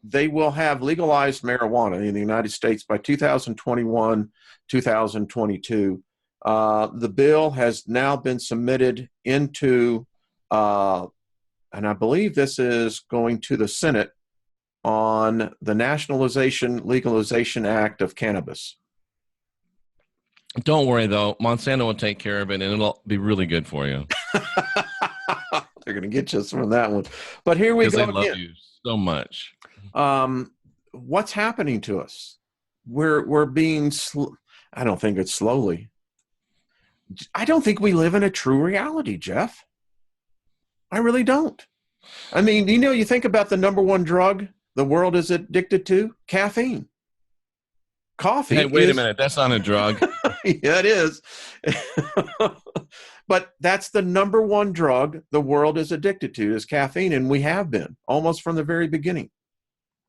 they will have legalized marijuana in the United States by 2021, 2022. The bill has now been submitted into, and I believe this is going to the Senate on the Nationalization Legalization Act of Cannabis. Don't worry, though. Monsanto will take care of it, and it'll be really good for you. They're going to get you from that one. But here we go Because again. they love you so much. What's happening to us? We're being, I don't think it's slowly. I don't think we live in a true reality, Jeff. I really don't. I mean, you think about the number one drug the world is addicted to, caffeine. Coffee. Hey, wait a minute. That's not a drug. Yeah, it is. But that's the number one drug the world is addicted to is caffeine, and we have been almost from the very beginning.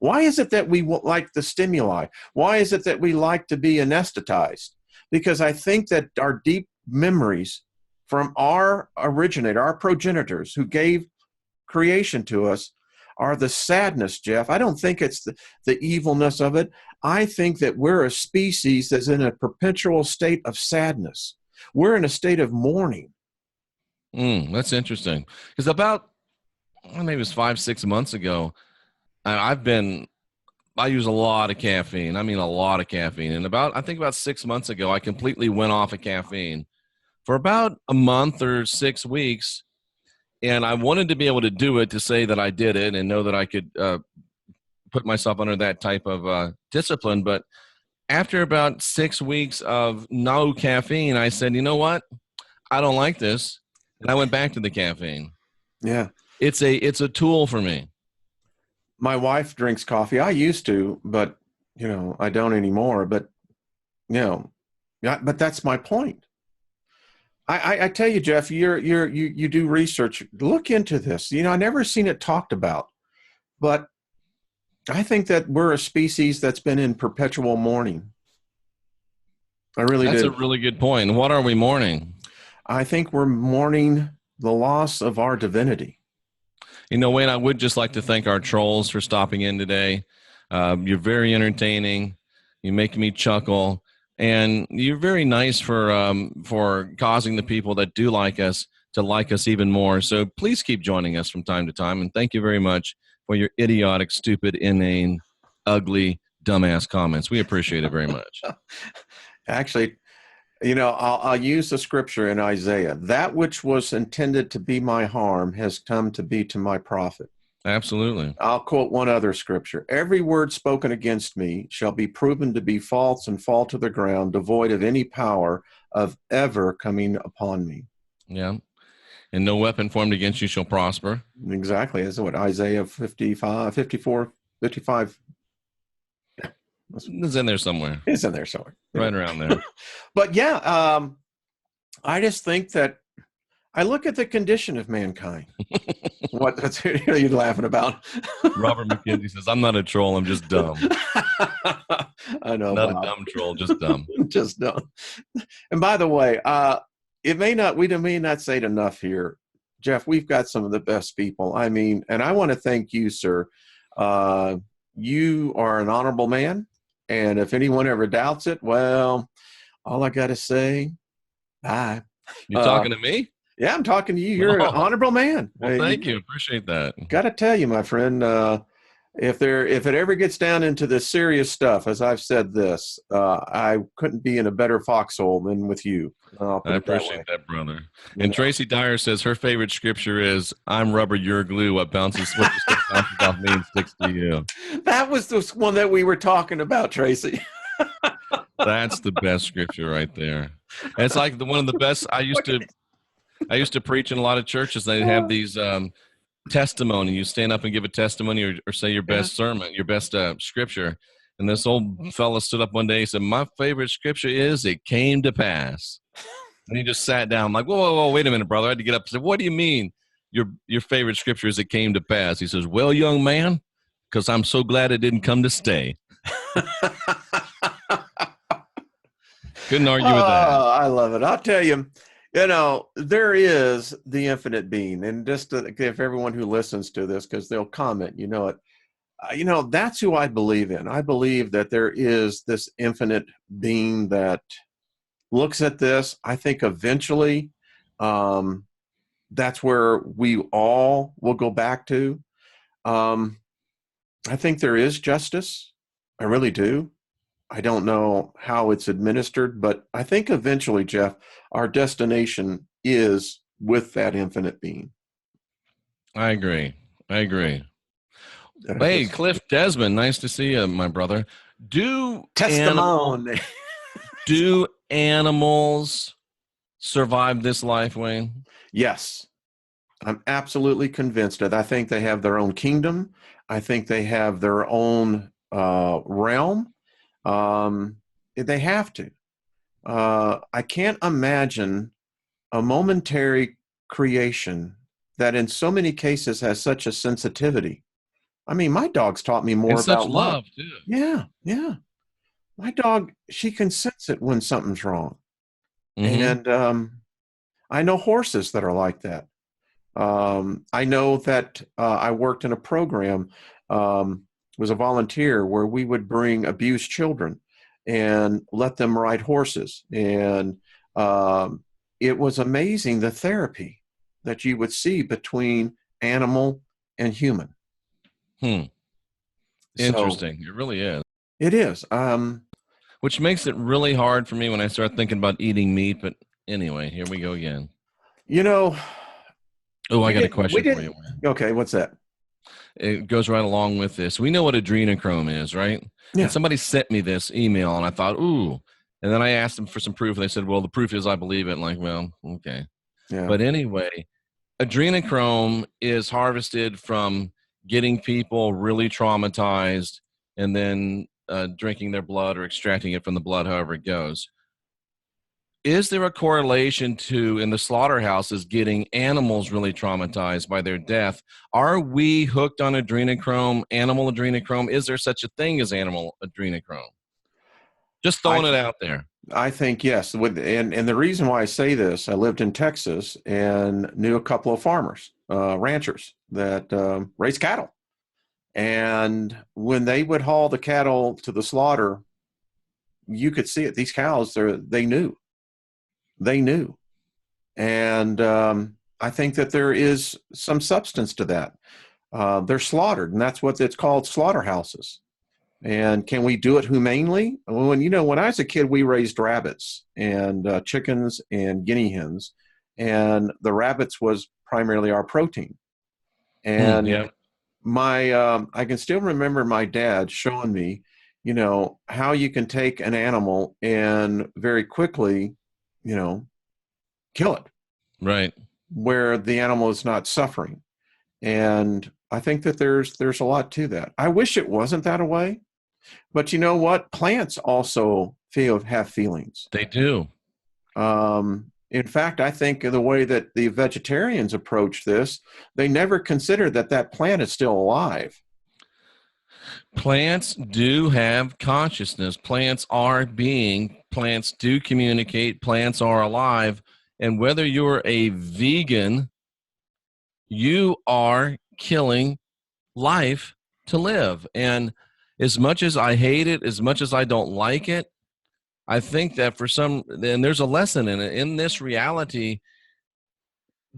Why is it that we like the stimuli? Why is it that we like to be anesthetized? Because I think that our deep memories from our originator, our progenitors who gave creation to us, are the sadness, Jeff. I don't think it's the evilness of it. I think that we're a species that's in a perpetual state of sadness. We're in a state of mourning. That's interesting. Because about, maybe it was 5-6 months ago, I use a lot of caffeine. I mean, a lot of caffeine. And I think about 6 months ago, I completely went off of caffeine for about a month or 6 weeks. And I wanted to be able to do it to say that I did it and know that I could put myself under that type of discipline. But after about 6 weeks of no caffeine, I said, you know what? I don't like this. And I went back to the caffeine. Yeah. It's a tool for me. My wife drinks coffee. I used to, but, I don't anymore. But, but that's my point. I tell you, Jeff, you do research. Look into this. I never seen it talked about, but I think that we're a species that's been in perpetual mourning. I really do. That's a really good point. What are we mourning? I think we're mourning the loss of our divinity. Wayne, I would just like to thank our trolls for stopping in today. You're very entertaining. You make me chuckle. And you're very nice for causing the people that do like us to like us even more. So please keep joining us from time to time. And thank you very much for your idiotic, stupid, inane, ugly, dumbass comments. We appreciate it very much. Actually, I'll use the scripture in Isaiah. That which was intended to be my harm has come to be to my profit. Absolutely. I'll quote one other scripture. Every word spoken against me shall be proven to be false and fall to the ground, devoid of any power of ever coming upon me. Yeah. And no weapon formed against you shall prosper. Exactly. That's what Isaiah 55. It's in there somewhere. It's in there somewhere. Right around there. But yeah, I just think that I look at the condition of mankind. What are you laughing about? Robert McKenzie says, I'm not a troll. I'm just dumb. I know, Not Bob. a dumb troll, just dumb. Just dumb. And by the way, we may not say it enough here, Jeff. We've got some of the best people. I mean, and I want to thank you, sir. You are an honorable man. And if anyone ever doubts it, well, all I got to say, bye. You talking to me? Yeah, I'm talking to you. You're an honorable man. Well, thank you. Appreciate that. Got to tell you, my friend, if it ever gets down into the serious stuff, as I've said this, I couldn't be in a better foxhole than with you. I appreciate that, brother. And Tracy Dyer says her favorite scripture is, I'm rubber, you're glue. What bounces off me and sticks to you. That was the one that we were talking about, Tracy. That's the best scripture right there. And it's like one of the best. I used to preach in a lot of churches. They have these testimony. You stand up and give a testimony or say your best sermon, your best scripture. And this old fella stood up one day and said, my favorite scripture is, it came to pass. And he just sat down. I'm like, whoa, wait a minute, brother. I had to get up and say, what do you mean your favorite scripture is, it came to pass? He says, well, young man, because I'm so glad it didn't come to stay. Couldn't argue with that. I love it. I'll tell you, there is the infinite being. And just if everyone who listens to this, because they'll comment, that's who I believe in. I believe that there is this infinite being that looks at this. I think eventually that's where we all will go back to. I think there is justice. I really do. I don't know how it's administered, but I think eventually, Jeff, our destination is with that infinite being. I agree. Hey, Cliff Desmond, nice to see you, my brother. Do animals survive this life, Wayne? Yes. I'm absolutely convinced that. I think they have their own kingdom. I think they have their own realm. They have to. I can't imagine a momentary creation that in so many cases has such a sensitivity. I mean, my dog's taught me more about such love too. Yeah. My dog, she can sense it when something's wrong. Mm-hmm. And I know horses that are like that. I know that I worked in a program, was a volunteer where we would bring abused children and let them ride horses. And it was amazing, the therapy that you would see between animal and human. Interesting. So, it really is. It is. Which makes it really hard for me when I start thinking about eating meat. But anyway, here we go again. I got a question for you. Okay, what's that? It goes right along with this. We know what adrenochrome is, right? Yeah. And somebody sent me this email, and I thought, ooh. And then I asked them for some proof, and they said, well, the proof is I believe it. And like, well, okay. Yeah. But anyway, adrenochrome is harvested from getting people really traumatized and then drinking their blood or extracting it from the blood, however it goes. Is there a correlation to, in the slaughterhouses, getting animals really traumatized by their death? Are we hooked on adrenochrome, animal adrenochrome? Is there such a thing as animal adrenochrome? Just throwing it out there. I think yes. And the reason why I say this, I lived in Texas and knew a couple of farmers, ranchers that raised cattle. And when they would haul the cattle to the slaughter, you could see it. These cows, they knew. And I think that there is some substance to that. They're slaughtered, and that's what it's called, slaughterhouses. And can we do it humanely? When I was a kid, we raised rabbits and chickens and guinea hens, and the rabbits was primarily our protein. And I can still remember my dad showing me, how you can take an animal and very quickly, kill it. Right. Where the animal is not suffering. And I think that there's a lot to that. I wish it wasn't that way. But you know what? Plants also have feelings. They do. In fact, I think the way that the vegetarians approach this, they never consider that that plant is still alive. Plants do have consciousness. Plants are being. Plants do communicate. Plants are alive. And whether you're a vegan, you are killing life to live. And as much as I hate it, as much as I don't like it, I think that and there's a lesson in it. In this reality,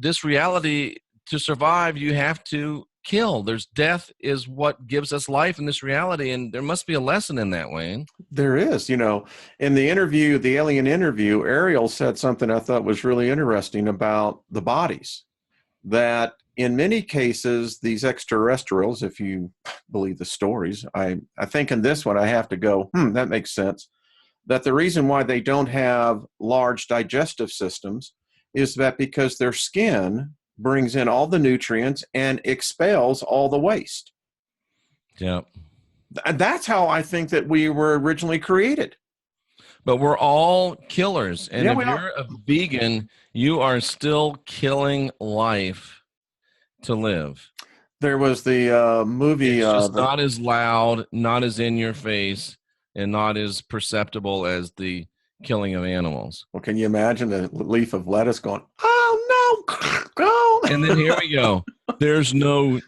to survive, you have to kill. There's death is what gives us life in this reality. And there must be a lesson in that, Wayne. There is, in the interview, the alien interview, Ariel said something I thought was really interesting about the bodies, that in many cases, these extraterrestrials, if you believe the stories, I think in this one, I have to go, that makes sense, that the reason why they don't have large digestive systems is that because their skin brings in all the nutrients and expels all the waste. Yeah. That's how I think that we were originally created. But we're all killers. And if you're a vegan, you are still killing life to live. There was the movie. It's just not as loud, not as in your face, and not as perceptible as the killing of animals. Well, can you imagine a leaf of lettuce going, oh, no, go. And then here we go. There's no,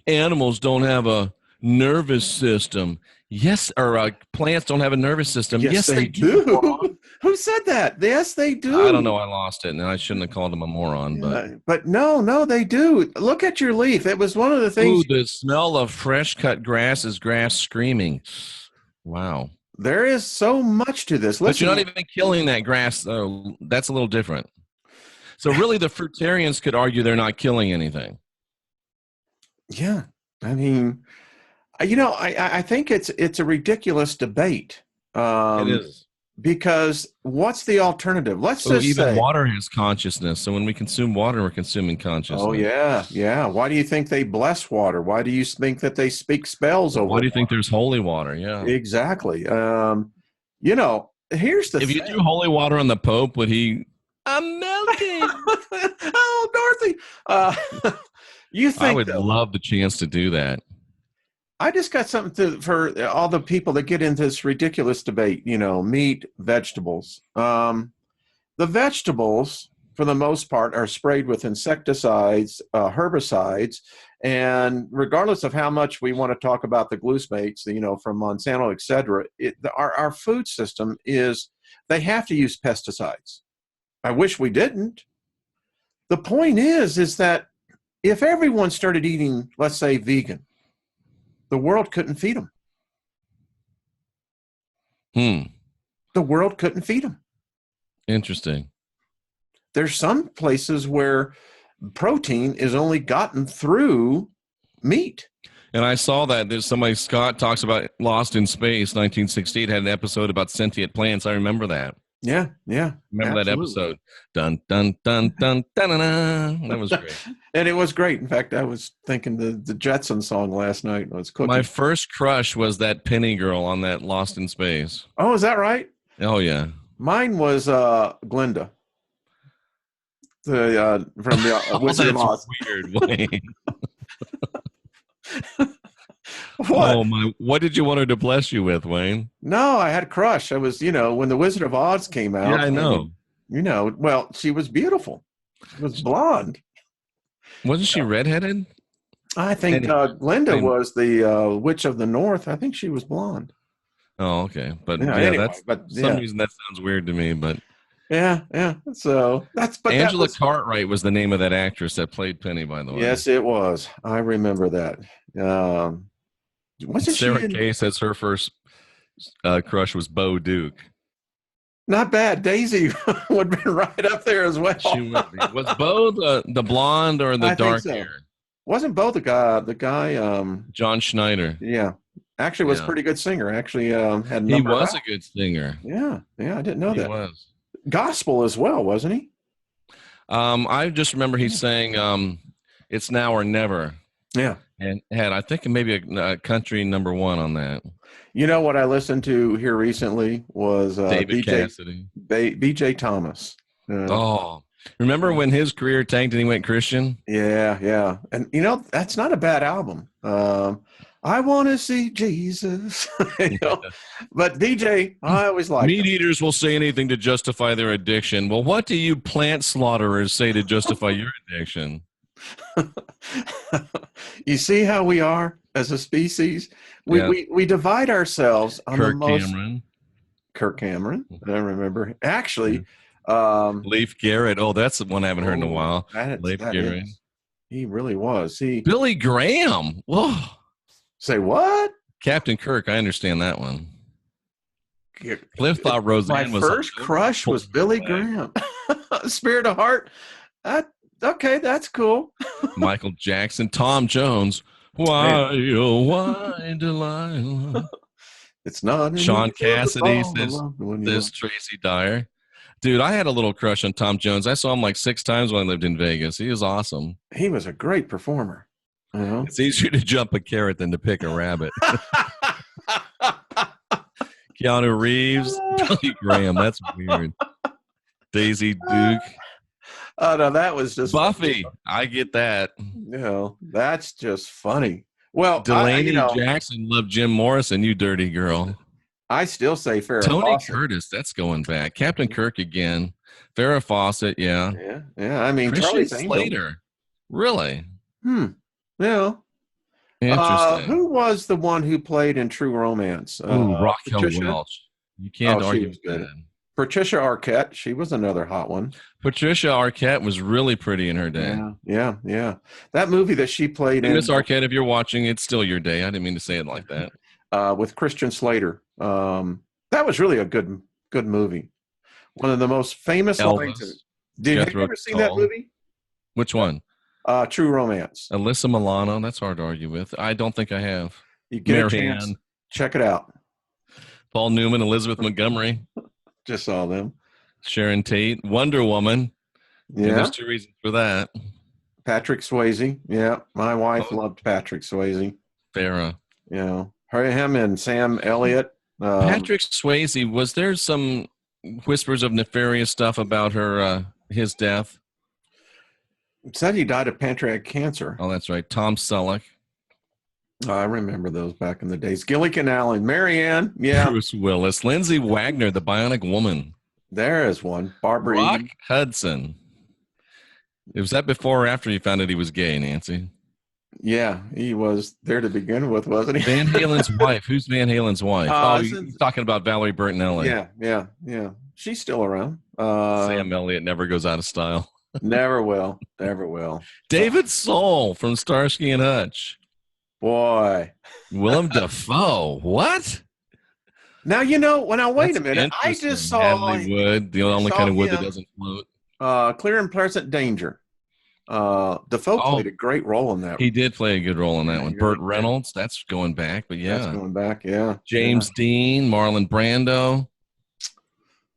animals don't have a nervous system. Yes, or plants don't have a nervous system. Yes, they do. Who said that? Yes, they do. I don't know. I lost it, and I shouldn't have called him a moron. But no, they do. Look at your leaf. It was one of the things. Ooh, the smell of fresh cut grass is grass screaming. Wow. There is so much to this. But you're not even killing that grass, though. That's a little different. So really, the fruitarians could argue they're not killing anything. Yeah. I mean, I think it's a ridiculous debate. It is. Because what's the alternative? Let's just even say water has consciousness. So when we consume water, we're consuming consciousness. Oh, yeah. Why do you think they bless water? Why do you think that they speak spells over Why do you think there's holy water? Yeah. Exactly. Here's the thing. If you threw holy water on the Pope, would he... I'm melting. Oh, Dorothy. You think I would love the chance to do that. I just got something for all the people that get into this ridiculous debate, meat, vegetables. The vegetables, for the most part, are sprayed with insecticides, herbicides, and regardless of how much we want to talk about the glutamates, from Monsanto, et cetera, our food system they have to use pesticides. I wish we didn't. The point is that if everyone started eating, let's say, vegan, the world couldn't feed them. The world couldn't feed them. Interesting. There's some places where protein is only gotten through meat. And I saw that there's somebody, Scott talks about Lost in Space, 1968, had an episode about sentient plants. I remember that. Yeah. Remember that episode? Dun, dun, dun, dun, dun, dun, dun. That was great. And it was great. In fact, I was thinking the Jetson song last night. I was cooking. My first crush was that Penny girl on that Lost in Space. Oh, is that right? Oh, yeah. Mine was Glinda. From the Wizard of Oz. Weird, Wayne. What? Oh my! What did you want her to bless you with, Wayne? No, I had a crush. I was, when the Wizard of Oz came out. Yeah, I know. Well, she was beautiful. She was blonde. Wasn't she redheaded? I think Glinda was the Witch of the North. I think she was blonde. Oh, okay. But anyway, some reason that sounds weird to me. But yeah. So Angela Cartwright was the name of that actress that played Penny, by the way. Yes, it was. I remember that. Wasn't Sarah Kay says her first crush was Bo Duke. Not bad. Daisy would be right up there as well. She would be. Was Bo the blonde or the dark hair? Wasn't Bo the guy? John Schneider. Yeah, actually was a pretty good singer. Actually, had he was a good singer. Yeah, I didn't know that. He was gospel as well, wasn't he? I just remember he sang "It's Now or Never." Yeah. and had, I think, maybe a country number one on that. You know what I listened to here recently was David Cassidy. BJ Thomas. Oh, remember when his career tanked and he went Christian? Yeah, yeah. And that's not a bad album. I want to see Jesus. But DJ, I always liked Meat him. eaters will say anything to justify their addiction. Well, what do you plant slaughterers say to justify your addiction? You see how we are as a species? We divide ourselves on Kirk Cameron. Kirk Cameron. I remember. Actually, Leif Garrett. Oh, that's the one I haven't heard in a while. Leif Garrett. He really was. Billy Graham. Whoa. Say what? Captain Kirk. I understand that one. Cliff thought Roseanne My first crush was Billy Graham. Spirit of Heart. Okay, that's cool. Michael Jackson. Tom Jones. Why, Delilah? It's not. Sean Cassidy says Tracy Dyer. Dude, I had a little crush on Tom Jones. I saw him like 6 times when I lived in Vegas. He was awesome. He was a great performer. It's easier to jump a carrot than to pick a rabbit. Keanu Reeves, Billy Graham. That's weird. Daisy Duke. Oh, no, that was just Buffy. I get that. That's just funny. Well, Delaney Jackson loved Jim Morrison, you dirty girl. I still say Farrah Tony Fawcett. Curtis, that's going back. Captain Kirk again. Farrah Fawcett, yeah. Yeah. I mean, Christian Charlie Slater. Really? Yeah. Interesting. Who was the one who played in True Romance? Raquel Welch. You can't argue with that. Patricia Arquette, she was another hot one. Patricia Arquette was really pretty in her day. Yeah. That movie that she played in. Miss Arquette, if you're watching, it's still your day. I didn't mean to say it like that. With Christian Slater. That was really a good movie. One of the most famous lines. Have you ever seen that movie? Which one? True Romance. Alyssa Milano. That's hard to argue with. I don't think I have. You get a chance. Check it out. Paul Newman, Elizabeth Montgomery. Just saw them. Sharon Tate, Wonder Woman. Yeah. There's 2 reasons for that. Patrick Swayze. Yeah. My wife loved Patrick Swayze. Farrah. Him and Sam Elliott. Patrick Swayze, was there some whispers of nefarious stuff about his death? It said he died of pancreatic cancer. Oh, that's right. Tom Selleck. I remember those back in the days. Gilligan Allen, Marianne, Bruce Willis, Lindsay Wagner, the Bionic Woman. There is one. Barbara Rock Eden. Hudson. Was that before or after you found out he was gay, Nancy? Yeah, he was there to begin with, wasn't he? Van Halen's wife. Who's Van Halen's wife? You're talking about Valerie Bertinelli. Yeah. She's still around. Sam Elliott never goes out of style. Never will. David Soul from Starsky and Hutch. Boy. Willem Dafoe. What? Now, wait a minute. I just saw Natalie Wood, the only kind of wood that doesn't float. Clear and Present Danger. Defoe played a great role in that. He did play a good role in that one. Burt Reynolds, that's going back, but yeah. That's going back, yeah. James Dean, Marlon Brando.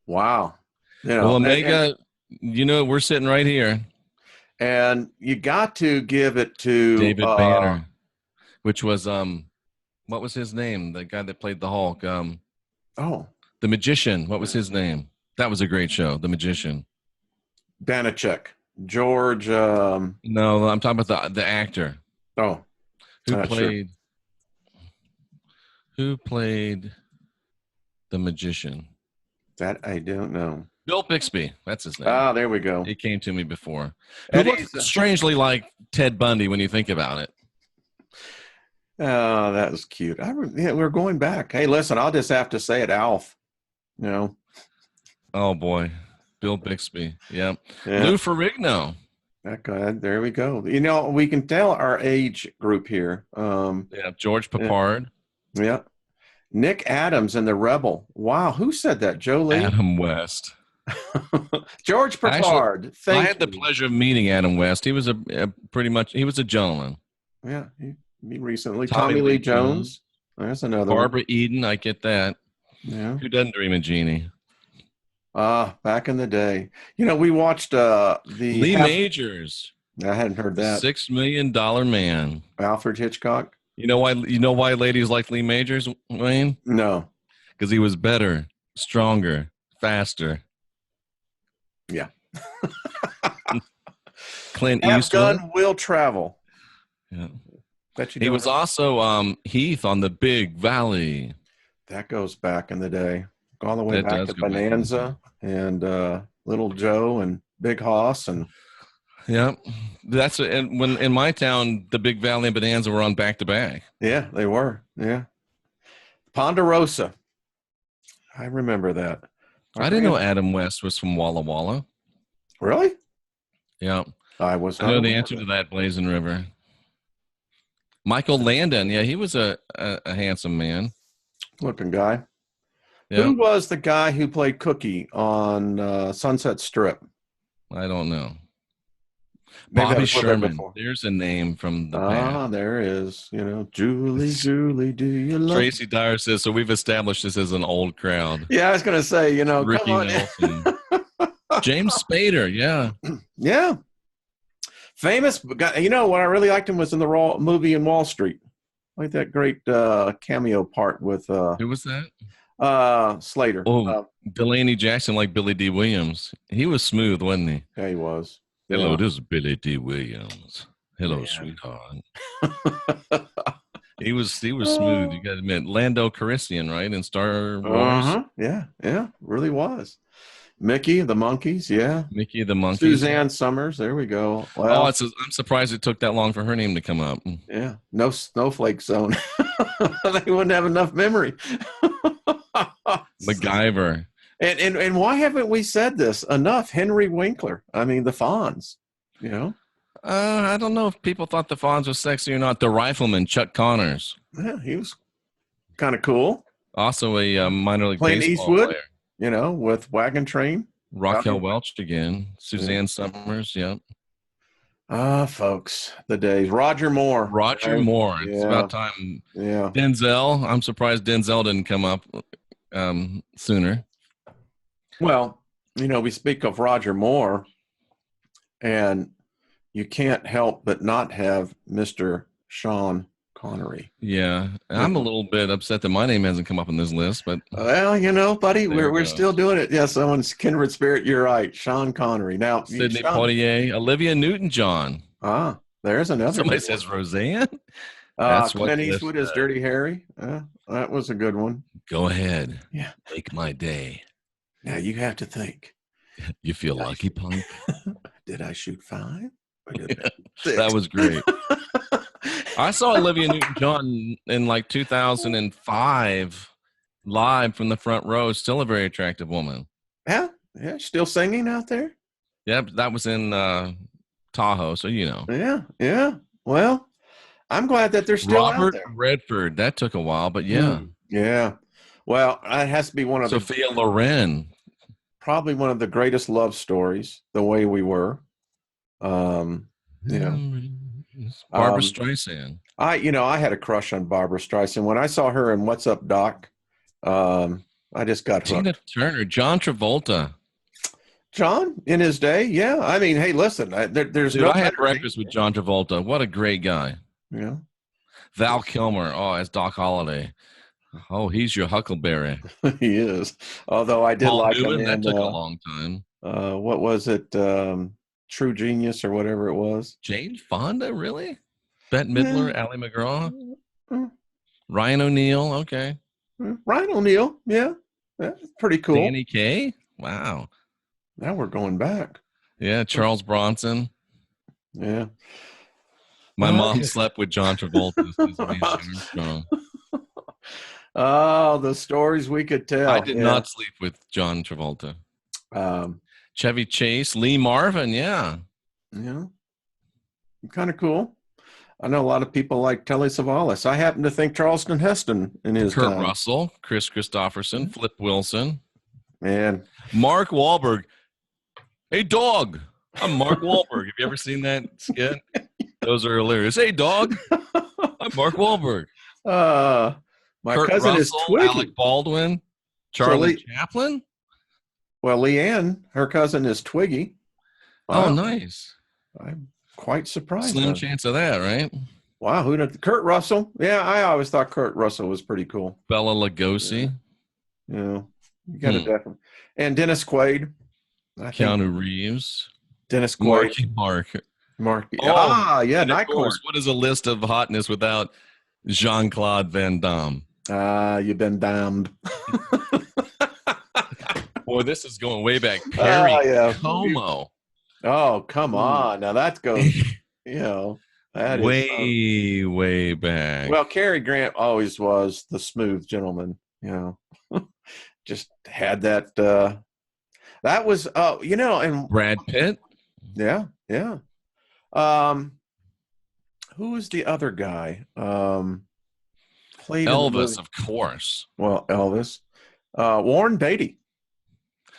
Wow. Well, Omega, we're sitting right here. And you got to give it to David Banner, which was what was his name? The guy that played the Hulk. The Magician. What was his name? That was a great show. The Magician. Banachek. George. No, I'm talking about the actor. Oh, who played the Magician? That I don't know. Bill Bixby. That's his name. Ah, there we go. He came to me before. Who looks strangely like Ted Bundy when you think about it. Oh, that was cute. We're going back. Hey, listen, I'll just have to say it, Alf. Oh boy, Bill Bixby. Yeah. Lou Ferrigno. That guy. There we go. We can tell our age group here. George Papard. Yeah. Nick Adams and the Rebel. Wow, who said that? Joe Lee? Adam West. George Papard. I had the pleasure of meeting Adam West. He was he was a gentleman. Yeah, he recently. Tommy Lee Jones. There's another Barbara one. Eden, I get that. Yeah. Who doesn't dream of Jeannie? Back in the day. We watched the Lee Majors. I hadn't heard that. $6 million man. Alfred Hitchcock? You know why? You know why ladies like Lee Majors, Wayne? No. Because he was better, stronger, faster. Yeah. Clint Have Eastwood. gun will travel. Yeah. Bet you He don't was know. also Heath on the Big Valley. That goes back in the day. All the way That back does to go back in the Bonanza and Little Joe and Big Hoss. And Yeah, that's and when in my town, the Big Valley and Bonanza were on back to back. yeah, they were. Yeah. Ponderosa. I remember that. I didn't know Adam West was from Walla Walla. Really? Yeah, I was I not know the aware answer of to that. that Blazing River. Michael Landon, yeah, he was a handsome man. Looking guy. Yeah, Who was the guy who played Cookie on Sunset Strip? I don't know. Maybe I Bobby was with her Sherman. before. There's a name from the past. Ah, there is. Julie, Julie, do you love? Tracy Dyer says, so we've established this as an old crowd. Yeah, I was going to say, come Ricky on. Nelson. James Spader, yeah. Yeah. Famous guy. What I really liked him was in the movie in Wall Street. Like that great cameo part with Who was that? Slater. Oh, Delaney Jackson, like Billy D. Williams. He was smooth, wasn't he? Yeah, he was. Hello, Yeah. this is Billy D. Williams. Hello, Man. sweetheart. He was smooth. You got to admit, Lando Calrissian, right, in Star Wars. Uh-huh. Yeah, really was. Mickey, the Monkeys, yeah. Mickey the Monkey. Suzanne Summers, there we go. Well, I'm surprised it took that long for her name to come up. Yeah, no Snowflake Zone. They wouldn't have enough memory. MacGyver. And why haven't we said this enough? Henry Winkler. I mean, the Fonz. I don't know if people thought the Fonz was sexy or not. The Rifleman, Chuck Connors. Yeah, he was kind of cool. Also a minor league Clint baseball Eastwood, player. with Wagon Train. Raquel Welch again. Suzanne Summers, yeah. Folks, the days. Roger Moore. Roger Moore. It's about time. Yeah. Denzel. I'm surprised Denzel didn't come up sooner. Well, we speak of Roger Moore, and you can't help but not have Mr. Sean Connery. Yeah, I'm a little bit upset that my name hasn't come up on this list, but well, buddy, we're still doing it. Yeah, someone's kindred spirit. You're right, Sean Connery. Now, Sidney Poitier, Olivia Newton-John. Ah, there's another. Somebody says Roseanne. Clint Eastwood is Dirty Harry. That was a good one. Go ahead. Yeah, make my day. Now you have to think. You feel lucky, punk? Did I shoot 5? Or did that was great. I saw Olivia Newton-John in like 2005 live from the front row. Still a very attractive woman. Yeah, still singing out there. Yeah, that was in Tahoe, so Yeah. Well, I'm glad that they're still Robert out there. Redford. That took a while, but yeah. Yeah. Well, it has to be one of Sophia Loren. Probably one of the greatest love stories, The Way We Were. Barbara Streisand. I had a crush on Barbara Streisand. When I saw her in What's Up, Doc, I just got hooked. Tina Turner, John Travolta. John, in his day, yeah. I mean, hey, listen, there's Dude, no. I had breakfast with John Travolta. What a great guy. Yeah. Val Kilmer, as Doc Holliday. Oh, he's your Huckleberry. He is. Although I did Paul like Newman, him. that took a long time. What was it? True Genius or whatever it was. Jane Fonda, really? Bette Midler, Ally McGraw, Ryan O'Neal. Okay. Ryan O'Neal. Yeah. That's pretty cool. Danny Kaye. Wow. Now we're going back. Yeah. Charles Bronson. Yeah. My mom slept with John Travolta. Oh, the stories we could tell. I did not sleep with John Travolta. Chevy Chase, Lee Marvin, yeah. Kind of cool. I know a lot of people like Telly Savalas. I happen to think Charleston Heston in his Kurt time. Russell, Chris Christopherson, Flip Wilson. Man. Mark Wahlberg. Hey, dog. I'm Mark Wahlberg. Have you ever seen that skit? Those are hilarious. Hey, dog. I'm Mark Wahlberg. My Kurt cousin Russell, is Twiggy. Alec Baldwin, Charlie Chaplin. Well, Leanne, her cousin is Twiggy. Oh, nice. quite surprised. Slim chance of that, right? Wow, who did Kurt Russell? Yeah, I always thought Kurt Russell was pretty cool. Bela Lugosi. Yeah, you got to definitely. And Dennis Quaid. I think Keanu Reeves. Dennis Quaid. Mark. Yeah, and of Night course, Court. what is a list of hotness without Jean-Claude Van Damme? You've been damned. Boy, this is going way back. Perry Como. Oh, come on. Now that goes, that is way back. Well, Cary Grant always was the smooth gentleman, just had that. That was, and Brad Pitt. Yeah. Who was the other guy? Played Elvis, of course. Well, Elvis. Warren Beatty.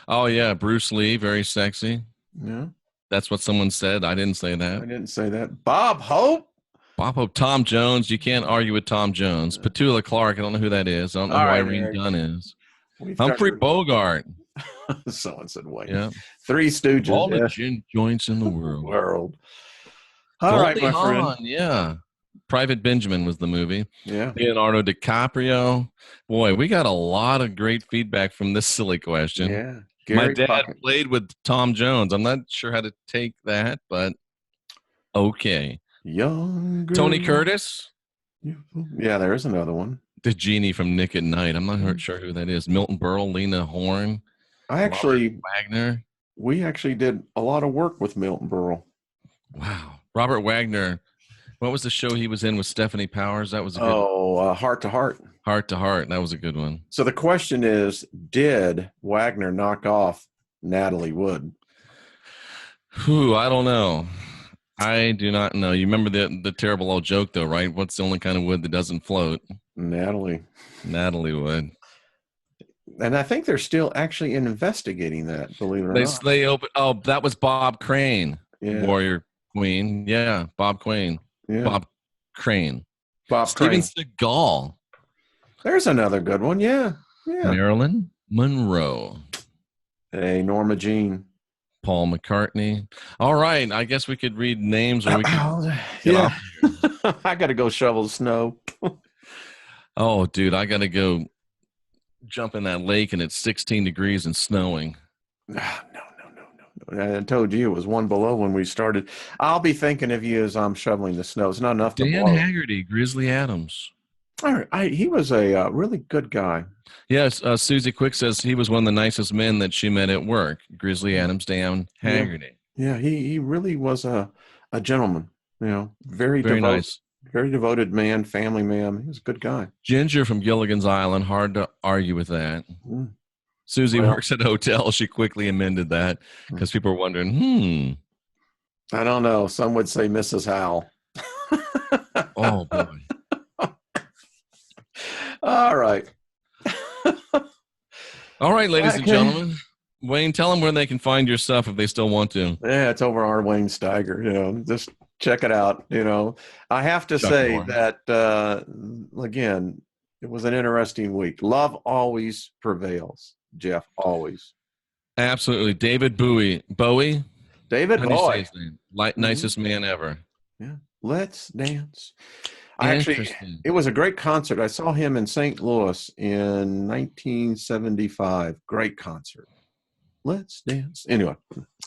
Oh, yeah. Bruce Lee, very sexy. Yeah. That's what someone said. I didn't say that. I didn't say that. Bob Hope. Tom Jones. You can't argue with Tom Jones. Petula Clark. I don't know who that is. I don't know who Irene Dunn is. Humphrey Bogart. Someone said Wayne. Yeah. Three Stooges. All the gin joints in the world. All right, my friend. Yeah. Private Benjamin was the movie. Yeah. Leonardo DiCaprio. Boy, we got a lot of great feedback from this silly question. Yeah. My dad played with Tom Jones. I'm not sure how to take that, but okay. Younger. Tony Curtis. Yeah, there is another one. The genie from Nick at Night. I'm not sure who that is. Milton Berle, Lena Horne. Robert Wagner. We actually did a lot of work with Milton Berle. Wow. Robert Wagner. What was the show he was in with Stephanie Powers? That was a good Heart to Heart. Heart to Heart. That was a good one. So the question is, did Wagner knock off Natalie Wood? I don't know. I do not know. You remember the terrible old joke, though, right? What's the only kind of wood that doesn't float? Natalie Wood. And I think they're still actually investigating that, believe it or not. That was Bob Crane, Warrior Queen. Yeah, Bob Crane. Yeah. Bob Crane. Steven Seagal. There's another good one. Yeah. Marilyn Monroe. Hey, Norma Jean. Paul McCartney. All right. I guess we could read names or we could I got to go shovel the snow. Oh, dude, I got to go jump in that lake and it's 16 degrees and snowing. No. I told you it was one below when we started. I'll be thinking of you as I'm shoveling the snow. It's not enough to blow. Dan Haggerty, Grizzly Adams. All right. He was a really good guy. Yes, Susie Quick says he was one of the nicest men that she met at work. Grizzly Adams, Dan Haggerty. Yeah, he really was a gentleman. Very nice. Very devoted man, family man. He was a good guy. Ginger from Gilligan's Island. Hard to argue with that. Susie works at a hotel. She quickly amended that because people were wondering, I don't know. Some would say Mrs. Howell. Oh, boy. All right. All right, ladies and gentlemen. Wayne, tell them where they can find your stuff if they still want to. Yeah, it's over our Wayne Steiger. Just check it out. I have to say that, again, it was an interesting week. Love always prevails, Jeff, always. Absolutely. David Bowie. David Bowie. How do you say his name? Nicest man ever. Yeah. Let's dance. It was a great concert. I saw him in St. Louis in 1975. Great concert. Let's dance. Anyway,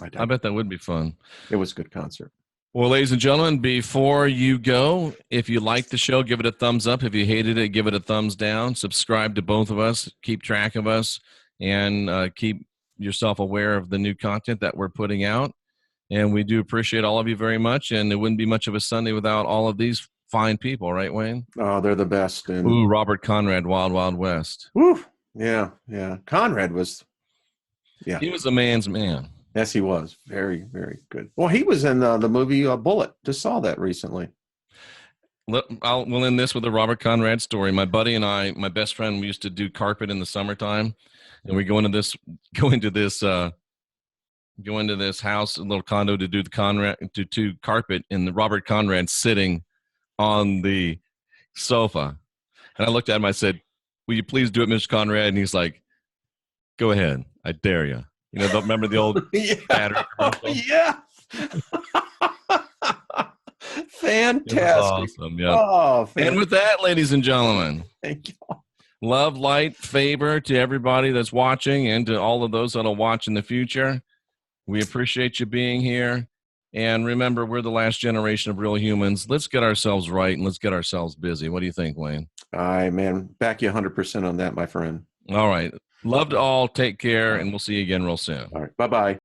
I bet that would be fun. It was a good concert. Well, ladies and gentlemen, before you go, if you liked the show, give it a thumbs up. If you hated it, give it a thumbs down. Subscribe to both of us. Keep track of us and keep yourself aware of the new content that we're putting out. And we do appreciate all of you very much. And it wouldn't be much of a Sunday without all of these fine people, right, Wayne? Oh, they're the best. And Robert Conrad, Wild Wild West. Woo. Yeah. Conrad was, he was a man's man. Yes, he was. Very, very good. Well, he was in the movie Bullet. Just saw that recently. We'll end this with a Robert Conrad story. My buddy and I, my best friend, we used to do carpet in the summertime, and we go into this house, a little condo, to do the carpet, and the Robert Conrad sitting on the sofa. And I looked at him, I said, "Will you please do it, Mr. Conrad?" And he's like, "Go ahead. I dare you." Don't remember the old battery commercial? Yeah. It was Fantastic. awesome. Yeah. Oh, And with that, ladies and gentlemen, thank you. love, light, favor to everybody that's watching and to all of those that'll watch in the future. We appreciate you being here. And remember, we're the last generation of real humans. Let's get ourselves right and let's get ourselves busy. What do you think, Wayne? All right, man. Back you 100% on that, my friend. All right. Love to all. Take care, and we'll see you again real soon. All right. Bye-bye.